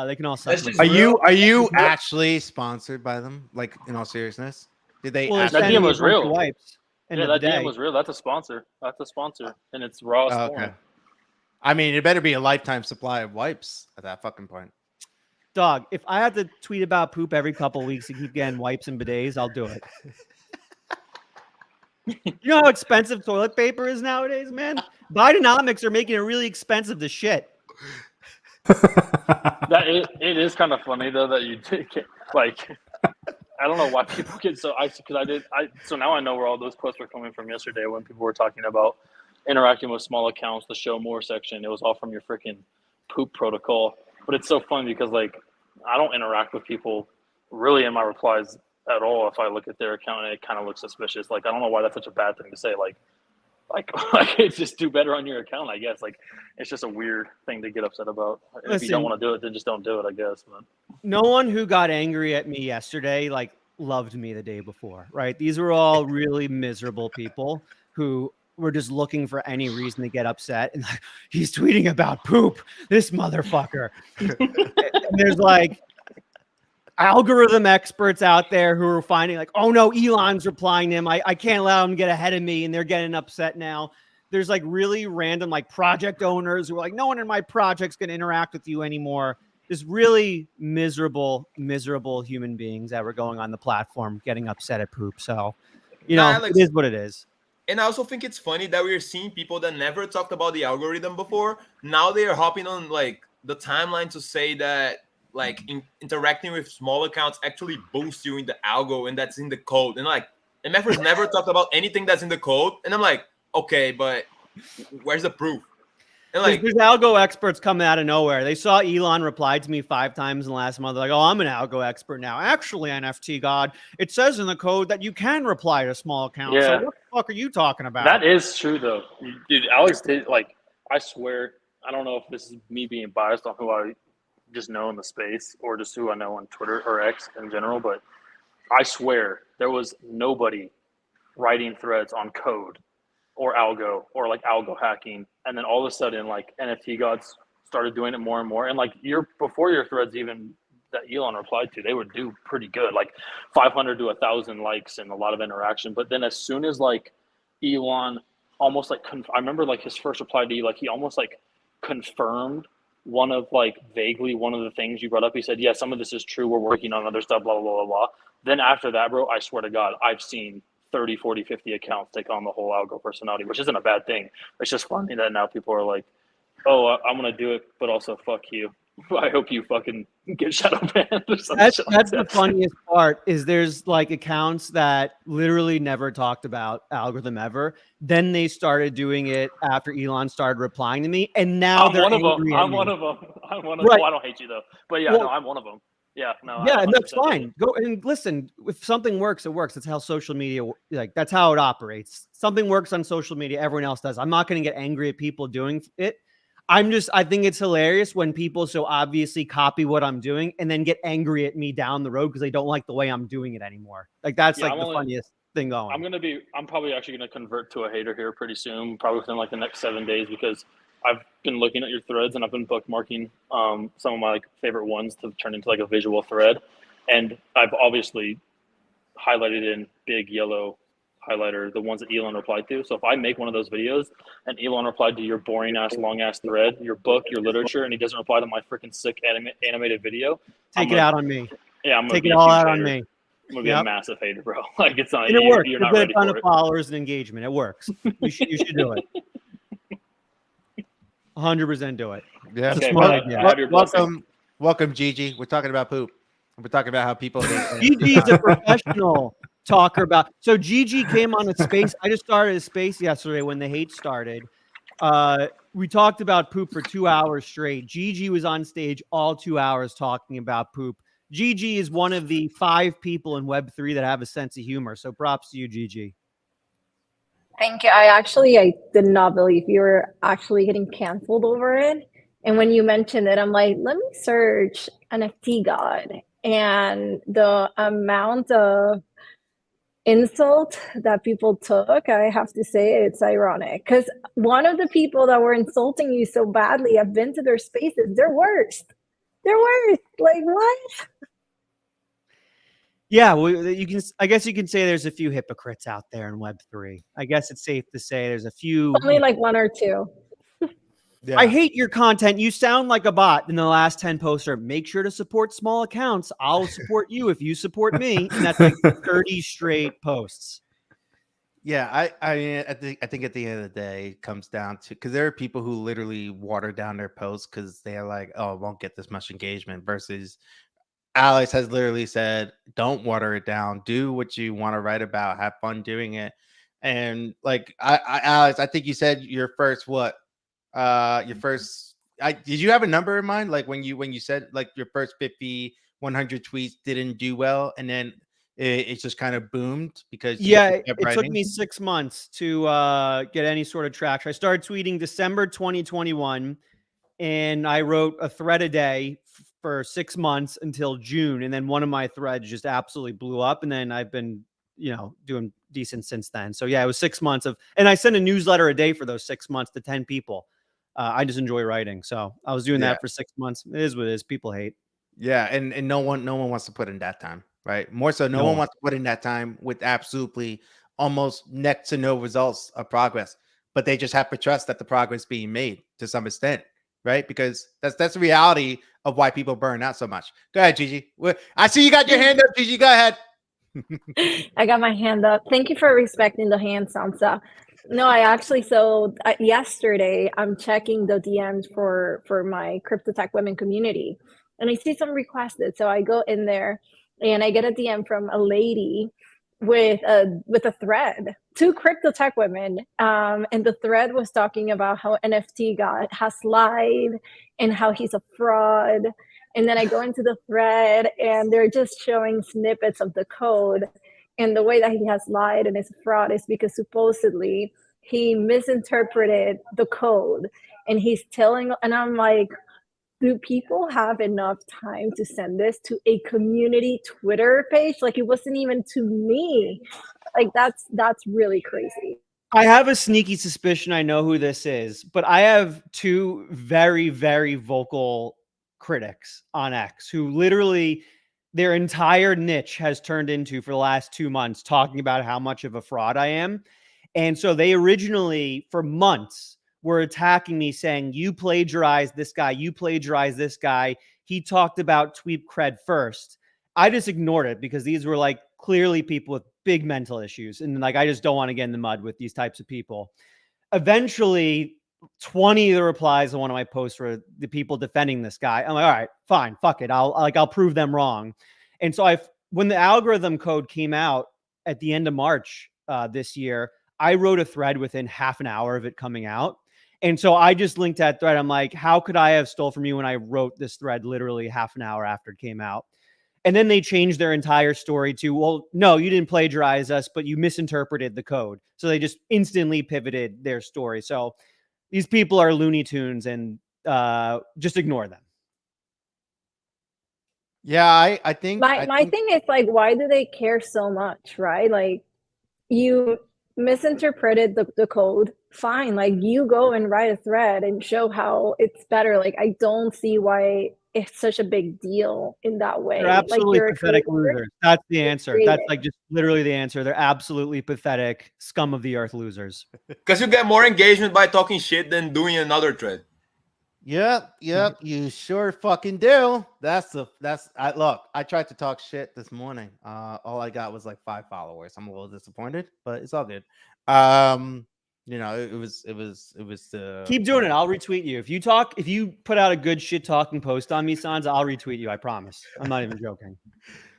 Speaker 3: they can all suck.
Speaker 8: That's just
Speaker 5: Are you actually sponsored by them? Like in all seriousness, did they?
Speaker 3: Well,
Speaker 7: That DM was real.
Speaker 3: Wipes.
Speaker 7: Yeah, that DM was real. That's a sponsor. That's a sponsor, and it's raw as
Speaker 5: Okay. I mean, it better be a lifetime supply of wipes at that fucking point.
Speaker 3: dog, if I have to tweet about poop every couple of weeks to keep getting wipes and bidets, I'll do it. You know how expensive toilet paper is nowadays, man? Bidenomics are making it really expensive to shit.
Speaker 7: It is kind of funny though that you take it, like, I don't know why people get so so now I know where all those posts were coming from yesterday when people were talking about interacting with small accounts, the show more section. It was all from your freaking poop protocol. But it's so fun because like I don't interact with people really in my replies at all. If I look at their account and it kind of looks suspicious, like I don't know why that's such a bad thing to say. Like it's just do better on your account, I guess. Like it's just a weird thing to get upset about. If you don't want to do it, then just don't do it, I guess. But
Speaker 3: no one who got angry at me yesterday like loved me the day before, right? These were all really miserable people who were just looking for any reason to get upset. And like, he's tweeting about poop, this motherfucker. And there's like algorithm experts out there who are finding like, oh no, Elon's replying to him. I can't allow him to get ahead of me. And they're getting upset now. There's like really random like project owners who are like, no one in my project's going to interact with you anymore. There's really miserable human beings that were going on the platform getting upset at poop. So, you know, it is what it is.
Speaker 6: And I also think it's funny that we're seeing people that never talked about the algorithm before. Now they are hopping on like the timeline to say that like interacting with small accounts actually boosts you in the algo, and that's in the code. And like MFers never talked about anything that's in the code. And I'm like, okay, but where's the proof? And like
Speaker 3: there's algo experts coming out of nowhere. They saw Elon reply to me 5 times in the last month. They're like, oh, I'm an algo expert now. Actually, NFT God, it says in the code that you can reply to small accounts.
Speaker 7: Yeah.
Speaker 3: So what the fuck are you talking about?
Speaker 7: that is true though, dude. Alex did like. I swear, I don't know if this is me being biased on who I just know in the space or just who I know on Twitter or X in general, but I swear there was nobody writing threads on code or algo or like algo hacking, and then all of a sudden like NFT gods started doing it more and more, and like before your threads even that Elon replied to, they would do pretty good, like 500 to 1,000 likes and a lot of interaction. But then as soon as like Elon almost like I remember like his first reply to you, like he almost like confirmed one of the things you brought up. He said, yeah, some of this is true, we're working on other stuff, blah blah blah blah. Then after that, bro, I swear to God, I've seen 30, 40, 50 accounts take on the whole algo personality, which isn't a bad thing. It's just funny that now people are like, oh, I'm going to do it, but also fuck you. I hope you fucking get shadow banned or something.
Speaker 3: That's the funniest part is there's like accounts that literally never talked about algorithm ever. Then they started doing it after Elon started replying to me. And now they're angry at me.
Speaker 7: I'm one of them.
Speaker 3: Right.
Speaker 7: Well, I don't hate you though. But yeah, no, I'm one of them. Yeah, no.
Speaker 3: Yeah, and that's fine. Go and listen. If something works, it works. That's how social media, like that's how it operates. Something works on social media, everyone else does. I'm not going to get angry at people doing it. I think it's hilarious when people so obviously copy what I'm doing and then get angry at me down the road because they don't like the way I'm doing it anymore. Like that's the funniest thing going.
Speaker 7: I'm probably actually going to convert to a hater here pretty soon, probably within like the next 7 days, because I've been looking at your threads and I've been bookmarking some of my like favorite ones to turn into like a visual thread. And I've obviously highlighted in big yellow highlighter the ones that Elon replied to. So if I make one of those videos and Elon replied to your boring ass, long ass thread, your book, your literature, and he doesn't reply to my freaking sick animated video,
Speaker 3: take it out on me.
Speaker 7: Yeah, I'm
Speaker 3: take it all out on me.
Speaker 7: I'm gonna be a massive hater, bro. Like it's not.
Speaker 3: And it works.
Speaker 7: You're not ready for it.
Speaker 3: A ton of followers and engagement. It works. You should do it. 100% do it.
Speaker 5: Yeah.
Speaker 7: Okay,
Speaker 5: welcome, Gigi. We're talking about poop. We're talking about how people.
Speaker 3: Gigi's a professional talker about. So Gigi came on a space. I just started a space yesterday when the hate started. We talked about poop for 2 hours straight. Gigi was on stage all 2 hours talking about poop. Gigi is one of the 5 people in Web3 that have a sense of humor. So props to you, Gigi.
Speaker 9: Thank you. I did not believe you were actually getting canceled over it. And when you mentioned it, I'm like, let me search NFT God. And the amount of insult that people took, I have to say it's ironic. Because one of the people that were insulting you so badly, I've been to their spaces. They're worst. They're worst. Like, what?
Speaker 3: Yeah, well, I guess you can say there's a few hypocrites out there in Web3. I guess it's safe to say there's a few.
Speaker 9: Only like 1 or 2.
Speaker 5: Yeah.
Speaker 3: I hate your content. You sound like a bot. In the last 10 posts are, make sure to support small accounts. I'll support you if you support me. And that's like 30 straight posts.
Speaker 5: Yeah, I think at the end of the day, it comes down to, because there are people who literally water down their posts because they're like, oh, it won't get this much engagement, versus Alex has literally said, don't water it down. Do what you want to write about. Have fun doing it. And like Alex, I think you said your first did you have a number in mind? Like when you said like your first 50, 100 tweets didn't do well, and then it just kind of boomed because you kept
Speaker 3: it took
Speaker 5: writing?
Speaker 3: me 6 months to get any sort of traction. I started tweeting December 2021, and I wrote a thread a day for 6 months until June, and then one of my threads just absolutely blew up, and then I've been doing decent since then. So yeah, it was 6 months and I sent a newsletter a day for those 6 months to 10 people. I just enjoy writing, so I was doing that for 6 months. It is what it is. People hate.
Speaker 5: Yeah, and no one wants to put in that time, right? More so, no one wants to put in that time with absolutely almost next to no results of progress, but they just have to trust that the progress is being made to some extent, right? Because that's the reality of why people burn out so much. Go ahead, Gigi. I see you got your hand up, Gigi. Go ahead.
Speaker 9: I got my hand up. Thank you for respecting the hand, Sansa. No, I actually, yesterday I'm checking the DMs for my Crypto Tech Women community, and I see some requested. So I go in there and I get a DM from a lady with a thread, 2 Crypto Tech Women. And the thread was talking about how NFT God has lied and how he's a fraud. And then I go into the thread and they're just showing snippets of the code. And the way that he has lied and is a fraud is because supposedly he misinterpreted the code, and he's telling, and I'm like, do people have enough time to send this to a community Twitter page? Like, it wasn't even to me. Like, that's really crazy.
Speaker 3: I have a sneaky suspicion I know who this is, but I have 2 very, very vocal critics on X who literally their entire niche has turned into, for the last 2 months, talking about how much of a fraud I am. And so they originally, for months, were attacking me saying, you plagiarized this guy, you plagiarized this guy. He talked about Tweep Cred first. I just ignored it because these were like clearly people with big mental issues. And like, I just don't want to get in the mud with these types of people. Eventually, 20 of the replies on one of my posts were the people defending this guy. I'm like, all right, fine, fuck it. I'll prove them wrong. And so when the algorithm code came out at the end of March this year, I wrote a thread within half an hour of it coming out. And so I just linked that thread. I'm like, how could I have stole from you when I wrote this thread literally half an hour after it came out? And then they changed their entire story to, well, no, you didn't plagiarize us, but you misinterpreted the code. So they just instantly pivoted their story. So these people are Looney Tunes, and just ignore them.
Speaker 5: Yeah, I think
Speaker 9: my thing is like, why do they care so much, right? Like, you misinterpreted the code, fine. Like, you go and write a thread and show how it's better. Like, I don't see why it's such a big deal in that way.
Speaker 3: They're absolutely
Speaker 9: like,
Speaker 3: pathetic losers. That's the answer. That's like just literally the answer. They're absolutely pathetic, scum of the earth losers.
Speaker 6: Because you get more engagement by talking shit than doing another thread.
Speaker 5: Yep, you sure fucking do. Look, I tried to talk shit this morning. All I got was like 5 followers. I'm a little disappointed, but it's all good. It was
Speaker 3: Keep doing it. I'll retweet you. If you put out a good shit talking post on me, Sansa, I'll retweet you. I promise. I'm not even joking.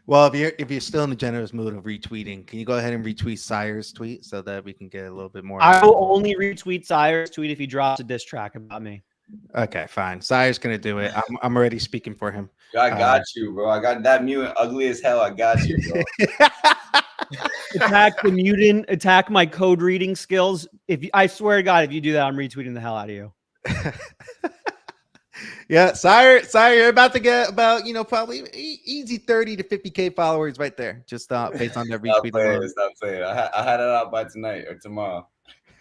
Speaker 5: Well, if you're still in the generous mood of retweeting, can you go ahead and retweet Sire's tweet so that we can get a little bit more?
Speaker 3: I will only retweet Sire's tweet if he drops a diss track about me.
Speaker 5: Okay, fine. Sire's gonna do it. I'm already speaking for him.
Speaker 8: I got you, bro. I got that mutant ugly as hell. I got you, bro.
Speaker 3: Attack the mutant. Attack my code reading skills. I swear to God, if you do that, I'm retweeting the hell out of you.
Speaker 5: Yeah, Sire, you're about to get about probably easy 30 to 50K followers right there, just based on that retweet.
Speaker 8: Stop saying. I had it out by tonight or tomorrow.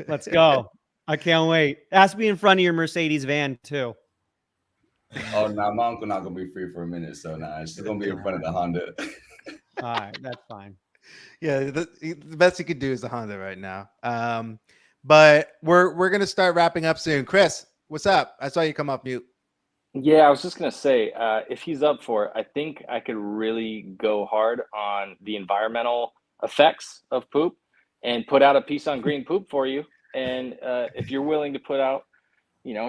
Speaker 3: Let's go. I can't wait. Ask to be in front of your Mercedes van too.
Speaker 8: Oh no, my uncle not gonna be free for a minute, so it's just gonna be in front of the Honda.
Speaker 3: All right, that's fine.
Speaker 5: Yeah, the best you could do is a Honda right now. But we're gonna start wrapping up soon. Chris, What's up? I saw you come off mute.
Speaker 10: Yeah, I was just gonna say, if he's up for it, I think I could really go hard on the environmental effects of poop and put out a piece on green poop for you. And if you're willing to put out,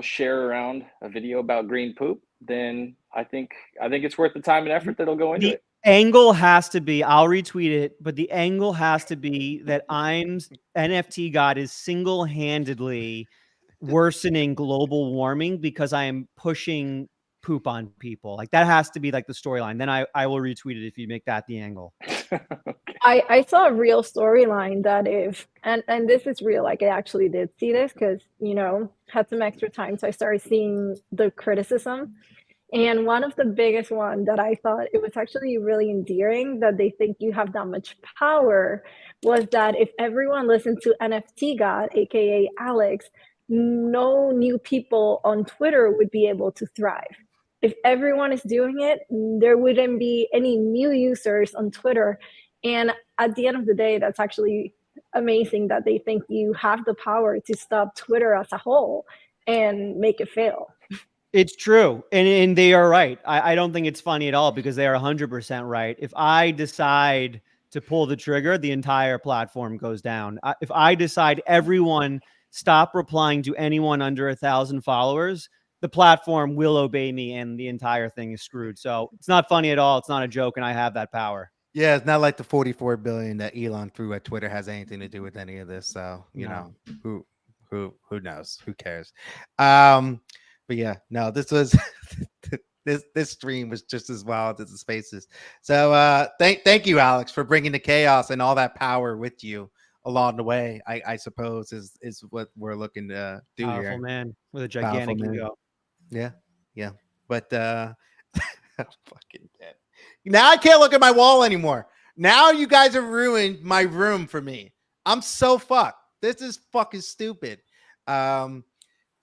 Speaker 10: share around a video about green poop, then I think it's worth the time and effort that'll go into it.
Speaker 3: Angle has to be, I'll retweet it, but the angle has to be that NFT God is single-handedly worsening global warming because I am pushing poop on people. Like that has to be like the storyline. Then I will retweet it if you make that the angle.
Speaker 9: I saw a real storyline that and this is real, like I actually did see this because, had some extra time. So I started seeing the criticism. And one of the biggest one that I thought it was actually really endearing that they think you have that much power was that if everyone listened to NFT God, aka Alex, no new people on Twitter would be able to thrive. If everyone is doing it, there wouldn't be any new users on Twitter. And at the end of the day, that's actually amazing that they think you have the power to stop Twitter as a whole and make it fail.
Speaker 3: It's true. And they are right. I don't think it's funny at all because they are 100% right. If I decide to pull the trigger, the entire platform goes down. If I decide everyone stop replying to anyone under 1,000 followers, the platform will obey me and the entire thing is screwed. So it's not funny at all. It's not a joke. And I have that power.
Speaker 5: Yeah, it's not like the 44 billion that Elon threw at Twitter has anything to do with any of this. So, you know, who knows? Who cares? But yeah, no, this was this stream was just as wild as the spaces. So thank you, Alex, for bringing the chaos and all that power with you along the way. I suppose is what we're looking to do here.
Speaker 3: Powerful man with a gigantic ego.
Speaker 5: Yeah. But fucking dead. Now I can't look at my wall anymore. Now you guys have ruined my room for me. I'm so fucked. This is fucking stupid.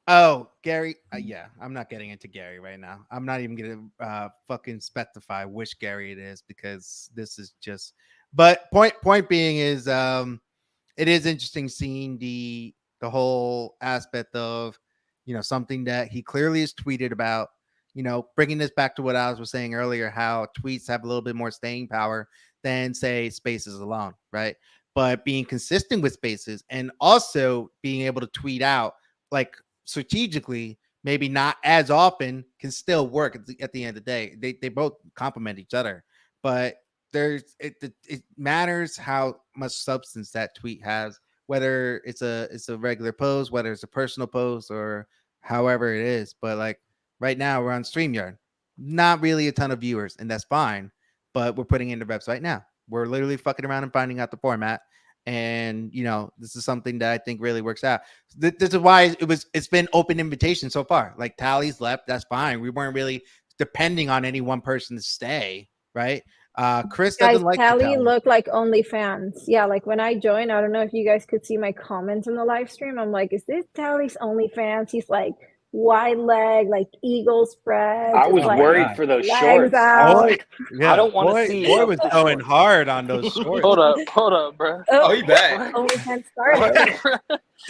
Speaker 5: Oh, Gary. Yeah, I'm not getting into Gary right now. I'm not even gonna fucking specify which Gary it is because this is just. But point being is, it is interesting seeing the whole aspect of, something that he clearly has tweeted about. Bringing this back to what I was saying earlier, how tweets have a little bit more staying power than say spaces alone, right? But being consistent with spaces and also being able to tweet out like strategically, maybe not as often, can still work at the end of the day. They both complement each other, but it matters how much substance that tweet has, whether it's a regular post, whether it's a personal post, or however it is. But like right now, we're on StreamYard, not really a ton of viewers, and that's fine. But we're putting in the reps right now. We're literally fucking around and finding out the format. And this is something that I think really works out. This is why it's been open invitation so far. Like Tally's left, that's fine. We weren't really depending on any one person to stay, right? Chris doesn't like
Speaker 9: Tally looked like OnlyFans. Yeah, like when I joined, I don't know if you guys could see my comments in the live stream. I'm like, is this Tally's OnlyFans? He's like wide leg, like eagle spread.
Speaker 10: I was worried for those shorts. I don't want to see.
Speaker 5: Boy was going hard on those shorts.
Speaker 7: Hold up, bro.
Speaker 6: Oh, he back.
Speaker 9: OnlyFans started.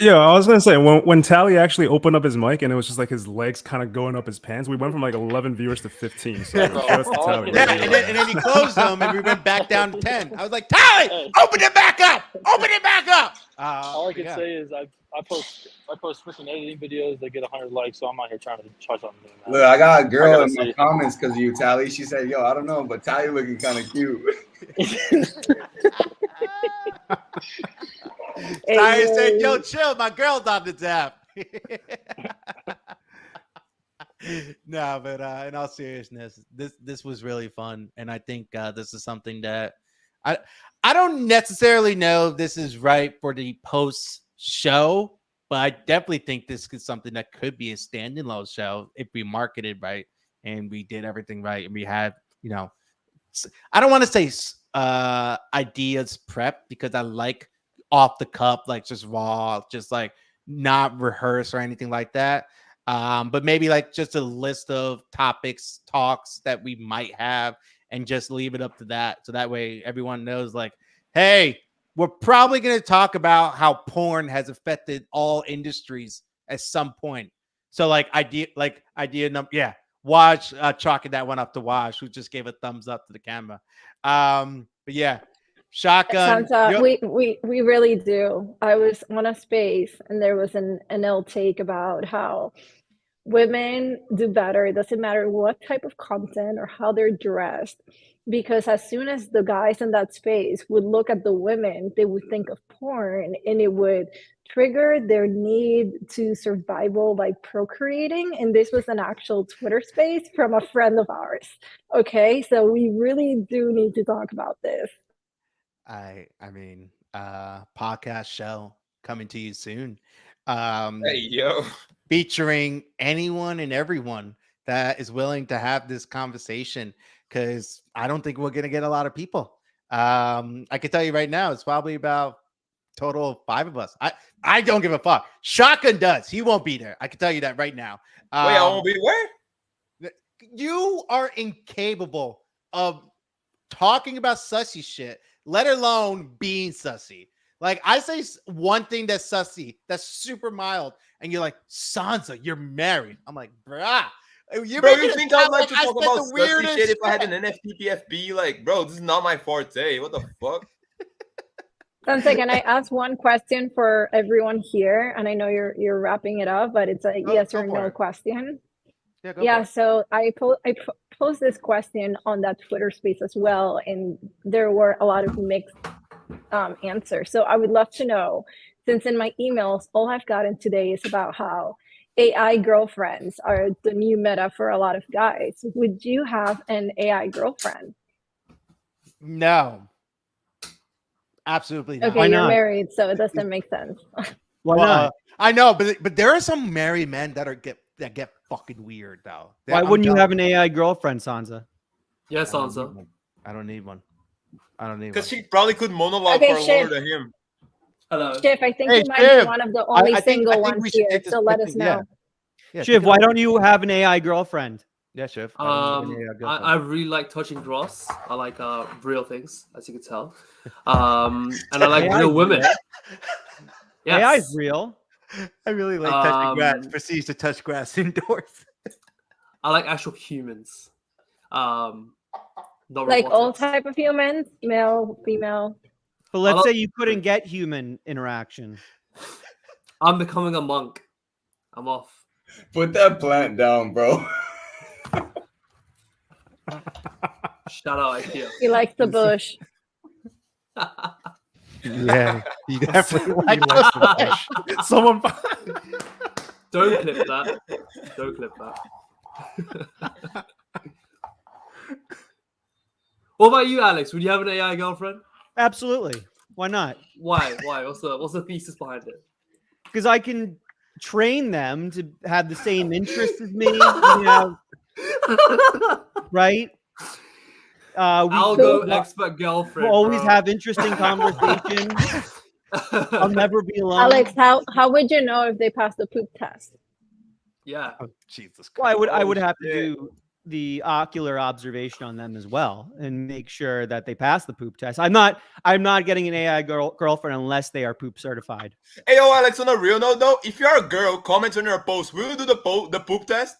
Speaker 1: Yeah, I was gonna say when Tally actually opened up his mic and it was just like his legs kind of going up his pants, we went from like 11 viewers to 15. So that's the Tally.
Speaker 5: Yeah, and then he closed them and we went back down to 10. I was like, Tally, open it back up! Open it back up!
Speaker 7: All I can say is I post freaking editing videos that get 100 likes, so I'm out here trying to try something new.
Speaker 8: Look, I got a girl in my comments because of you, Tally. She said, "Yo, I don't know, but Tally looking kind of cute."
Speaker 5: I said, "Yo, chill, my girl's on the tap." No, but in all seriousness, this was really fun, and I think this is something that I don't necessarily know if this is right for the post show, but I definitely think this is something that could be a standalone show if we marketed right and we did everything right and we had, I don't want to say ideas prep because I like off the cup, like just raw, just like not rehearse or anything like that. But maybe like just a list of topics, talks that we might have and just leave it up to that. So that way everyone knows like, hey, we're probably going to talk about how porn has affected all industries at some point. So like idea number, yeah. Wash chalking that one up to Wash, who just gave a thumbs up to the camera. But yeah, shotgun.
Speaker 9: Santa, we really do. I was on a space and there was an ill take about how women do better. It doesn't matter what type of content or how they're dressed, because as soon as the guys in that space would look at the women, they would think of porn, and it would trigger their need to survival by procreating. And this was an actual Twitter space from a friend of ours. Okay, so we really do need to talk about this.
Speaker 5: I mean, podcast show coming to you soon.
Speaker 6: Hey, yo.
Speaker 5: Featuring anyone and everyone that is willing to have this conversation, because I don't think we're going to get a lot of people. I can tell you right now, it's probably about total of 5 of us. I don't give a fuck. Shotgun does. He won't be there. I can tell you that right now.
Speaker 6: Wait, I won't be where?
Speaker 5: You are incapable of talking about sussy shit, let alone being sussy. Like, I say one thing that's sussy, that's super mild, and you're like, Sansa, you're married. I'm like, bruh.
Speaker 6: You think I'd like to talk about sussy shit if I had an NFTPFB? Like, bro, this is not my forte. What the fuck?
Speaker 9: Sansa, can I ask one question for everyone here? And I know you're wrapping it up, but it's a yes or no question. Yeah, so I posed this question on that Twitter space as well, and there were a lot of mixed answers. So I would love to know, since in my emails, all I've gotten today is about how AI girlfriends are the new meta for a lot of guys. Would you have an AI girlfriend?
Speaker 5: No. Absolutely not.
Speaker 9: Okay, you're married, so it doesn't make sense.
Speaker 3: Why not?
Speaker 5: I know, but there are some married men that get fucking weird though.
Speaker 3: Why wouldn't you have an AI girlfriend, Sansa?
Speaker 11: Yes, Sansa.
Speaker 5: I don't need one.
Speaker 6: Because she probably could monologue for longer than him.
Speaker 11: Hello.
Speaker 9: Shiv, I think you might be one of the only single ones here, so let us know.
Speaker 5: Yeah,
Speaker 3: Shiv, why don't you have an AI girlfriend?
Speaker 5: Yeah, Shiv.
Speaker 11: I really like touching grass. I like real things, as you can tell. And I like real women.
Speaker 3: Yes. AI is real.
Speaker 5: I really like touching grass. Proceeds to touch grass indoors.
Speaker 11: I like actual humans.
Speaker 9: Like all type of humans, male, female.
Speaker 3: But let's say you couldn't get human interaction.
Speaker 11: I'm becoming a monk. I'm off.
Speaker 8: Put that plant down, bro.
Speaker 11: Shout out IKEA.
Speaker 9: He likes the bush.
Speaker 5: Yeah, he definitely likes the bush.
Speaker 1: Someone
Speaker 11: don't clip that. Don't clip that. What about you, Alex? Would you have an AI girlfriend?
Speaker 3: Absolutely. Why not?
Speaker 11: Why? What's the thesis behind it?
Speaker 3: Because I can train them to have the same interests as me. You know, right?
Speaker 11: I'll go expert girlfriend.
Speaker 3: We'll always have interesting conversations. I'll never be alone.
Speaker 9: Alex, how would you know if they passed the poop test?
Speaker 11: Yeah.
Speaker 5: Oh, Jesus Christ.
Speaker 3: Well, I would have to do the ocular observation on them as well and make sure that they pass the poop test. I'm not getting an AI girlfriend unless they are poop certified.
Speaker 6: Hey, yo, Alex, on a real note though, if you're a girl, comment on your post. Will you do the poop test?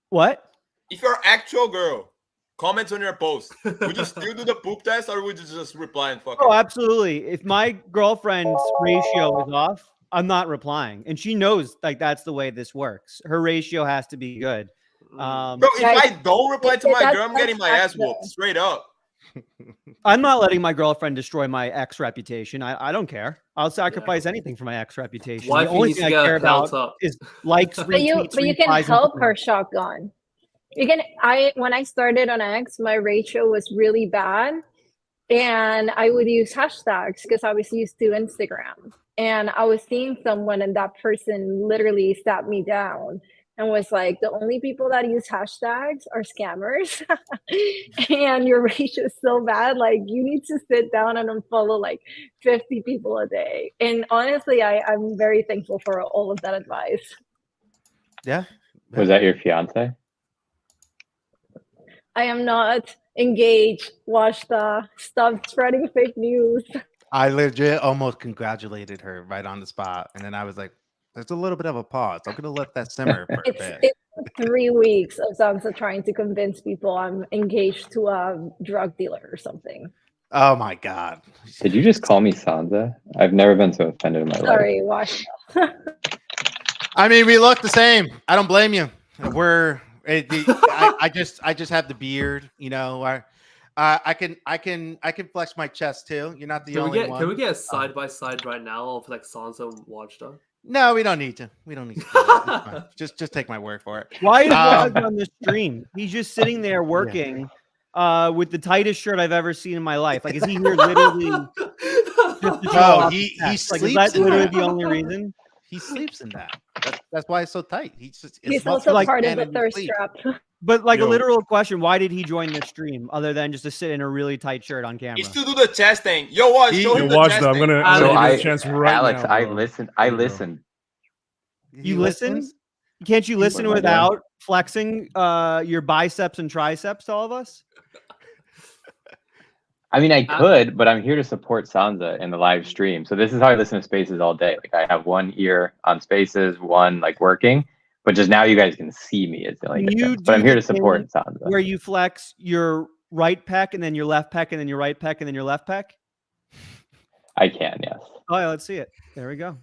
Speaker 3: What?
Speaker 6: If you're an actual girl, comment on your post. Would you still do the poop test, or would you just reply and fuck it?
Speaker 3: Oh, absolutely. If my girlfriend's ratio is off, I'm not replying, and she knows like that's the way this works. Her ratio has to be good.
Speaker 6: Bro, if I don't reply to my girl, I'm getting my ass whooped straight up.
Speaker 3: I'm not letting my girlfriend destroy my ex reputation. I don't care. I'll sacrifice anything for my ex reputation. The only thing I care about is likes, retweets,
Speaker 9: but you can help her, Shotgun. When I started on X, my ratio was really bad, and I would use hashtags because I was used to Instagram. And I was seeing someone, and that person literally sat me down and was like, the only people that use hashtags are scammers. And your ratio is so bad. Like, you need to sit down and unfollow like 50 people a day. And honestly, I'm very thankful for all of that advice.
Speaker 5: Yeah.
Speaker 12: Was that your fiance?
Speaker 9: I am not engaged. Watch stop spreading fake news.
Speaker 5: I legit almost congratulated her right on the spot. And then I was like, There's a little bit of a pause. I'm gonna let that simmer for a bit.
Speaker 9: It's 3 weeks of Sansa trying to convince people I'm engaged to a drug dealer or something.
Speaker 5: Oh my god!
Speaker 12: Did you just call me Sansa? I've never been so offended in my life.
Speaker 9: Sorry, Wash.
Speaker 5: I mean, we look the same. I don't blame you. I just have the beard. You know, I can flex my chest too. You're not the only one.
Speaker 11: Can we get a side by side right now of like Sansa and Watchdog?
Speaker 5: No, we don't need to. We don't need to. Do that. Just take my word for it.
Speaker 3: Why is Waz on the stream? He's just sitting there working with the tightest shirt I've ever seen in my life. Like, is he here literally?
Speaker 5: Oh, he sleeps.
Speaker 3: Like, is that literally the only reason?
Speaker 5: He sleeps in that. That's why it's so tight.
Speaker 9: He's also like part of the thirst trap.
Speaker 3: But like a literal question, why did he join the stream other than just to sit in a really tight shirt on camera?
Speaker 6: He's to do the chest thing. Yo, Watch, show him the chest
Speaker 1: I'm
Speaker 6: thing.
Speaker 1: gonna give you a chance right
Speaker 12: Alex,
Speaker 1: now.
Speaker 12: I
Speaker 1: bro.
Speaker 12: listened.
Speaker 3: You listen? Can't you listen without flexing your biceps and triceps to all of us?
Speaker 12: I mean, I could, but I'm here to support Sansa in the live stream. So this is how I listen to Spaces all day. Like, I have one ear on Spaces, one like working, but just now you guys can see me. It's the only difference. But I'm here to support Sansa.
Speaker 3: Where you flex your right pec and then your left pec and then your right pec and then your left pec?
Speaker 12: I can, yes.
Speaker 3: Oh, yeah, let's see it. There we go.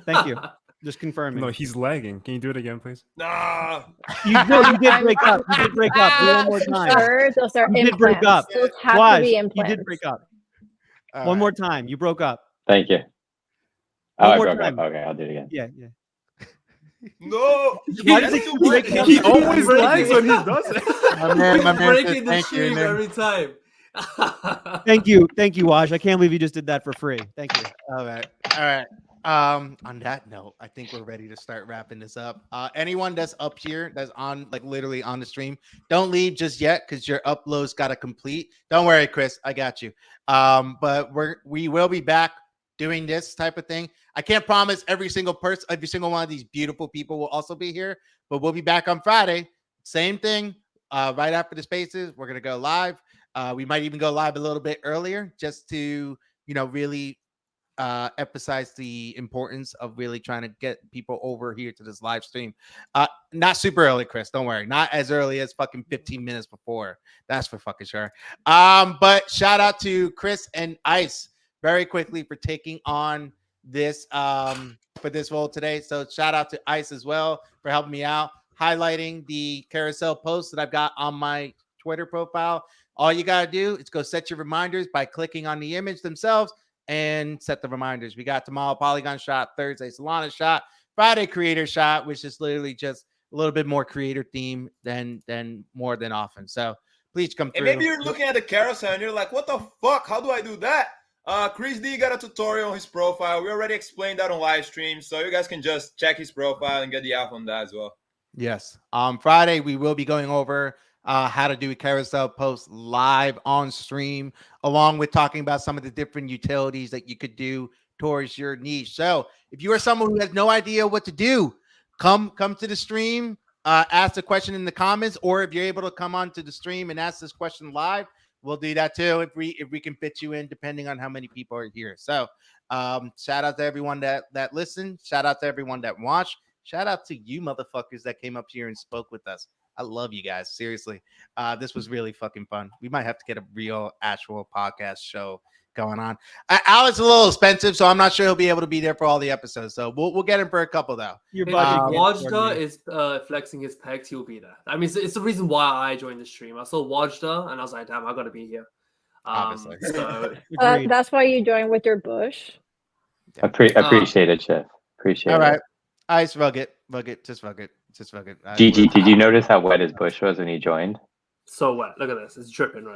Speaker 3: Thank you. Just confirming.
Speaker 1: No, he's lagging. Can you do it again, please?
Speaker 6: Nah.
Speaker 3: You did break up. You did break up. Do it one more time.
Speaker 9: Sure, those are
Speaker 3: You did break
Speaker 9: implants.
Speaker 3: up.
Speaker 9: Those have
Speaker 3: Waz,
Speaker 9: to be
Speaker 3: you
Speaker 9: implants.
Speaker 3: did break up. One more time. You broke up.
Speaker 12: Thank you.
Speaker 3: One
Speaker 12: Oh, I
Speaker 3: more
Speaker 12: broke
Speaker 3: time.
Speaker 12: up. Okay, I'll do it again.
Speaker 3: Yeah.
Speaker 6: No.
Speaker 3: Why does it keep breaking up?
Speaker 1: He always lags when he does it.
Speaker 5: My man
Speaker 11: Breaking the
Speaker 5: thank you.
Speaker 11: stream
Speaker 5: Man.
Speaker 11: every time.
Speaker 3: Thank you, Wash. I can't believe you just did that for free. Thank you.
Speaker 5: All right. On that note, I think we're ready to start wrapping this up. Anyone that's up here, that's on like literally on the stream, don't leave just yet because your upload's got to complete. Don't worry, Chris, I got you. But we will be back doing this type of thing. I can't promise every single one of these beautiful people will also be here, but we'll be back on Friday. Same thing. Right after the Spaces, we're gonna go live. We might even go live a little bit earlier just to really emphasize the importance of really trying to get people over here to this live stream. Not super early, Chris. Don't worry. Not as early as fucking 15 minutes before. That's for fucking sure. But shout out to Chris and Ice very quickly for taking on this for this role today. So shout out to Ice as well for helping me out, highlighting the carousel posts that I've got on my Twitter profile. All you got to do is go set your reminders by clicking on the image themselves and set the reminders. We got tomorrow Polygon Shot, Thursday Solana Shot, Friday Creator Shot, which is literally just a little bit more creator theme than more than often. So please come through.
Speaker 6: And maybe you're looking at the carousel and you're like, what the fuck? How do I do that? Chris D got a tutorial on his profile. We already explained that on live stream, so you guys can just check his profile and get the app on that as well.
Speaker 5: Yes. Friday, we will be going over how to do a carousel post live on stream, along with talking about some of the different utilities that you could do towards your niche. So if you are someone who has no idea what to do, come to the stream, ask the question in the comments, or if you're able to come onto the stream and ask this question live, we'll do that too if we can fit you in, depending on how many people are here. So shout out to everyone that listened. Shout out to everyone that watched. Shout out to you motherfuckers that came up here and spoke with us. I love you guys. Seriously. This was really fucking fun. We might have to get a real actual podcast show going on. Alex is a little expensive, so I'm not sure he'll be able to be there for all the episodes. So we'll get him for a couple though.
Speaker 11: If Wajda is flexing his pecs, he'll be there. I mean, it's the reason why I joined the stream. I saw Wajda and I was like, damn, I gotta be here.
Speaker 5: Obviously.
Speaker 11: So
Speaker 9: That's why you joined with your bush.
Speaker 12: Appreciate it, Chef. Appreciate it.
Speaker 5: All right. Ice, rug it. Just rug it.
Speaker 12: GG, did you notice how wet his bush was when he joined?
Speaker 11: So wet. Look at this. It's dripping right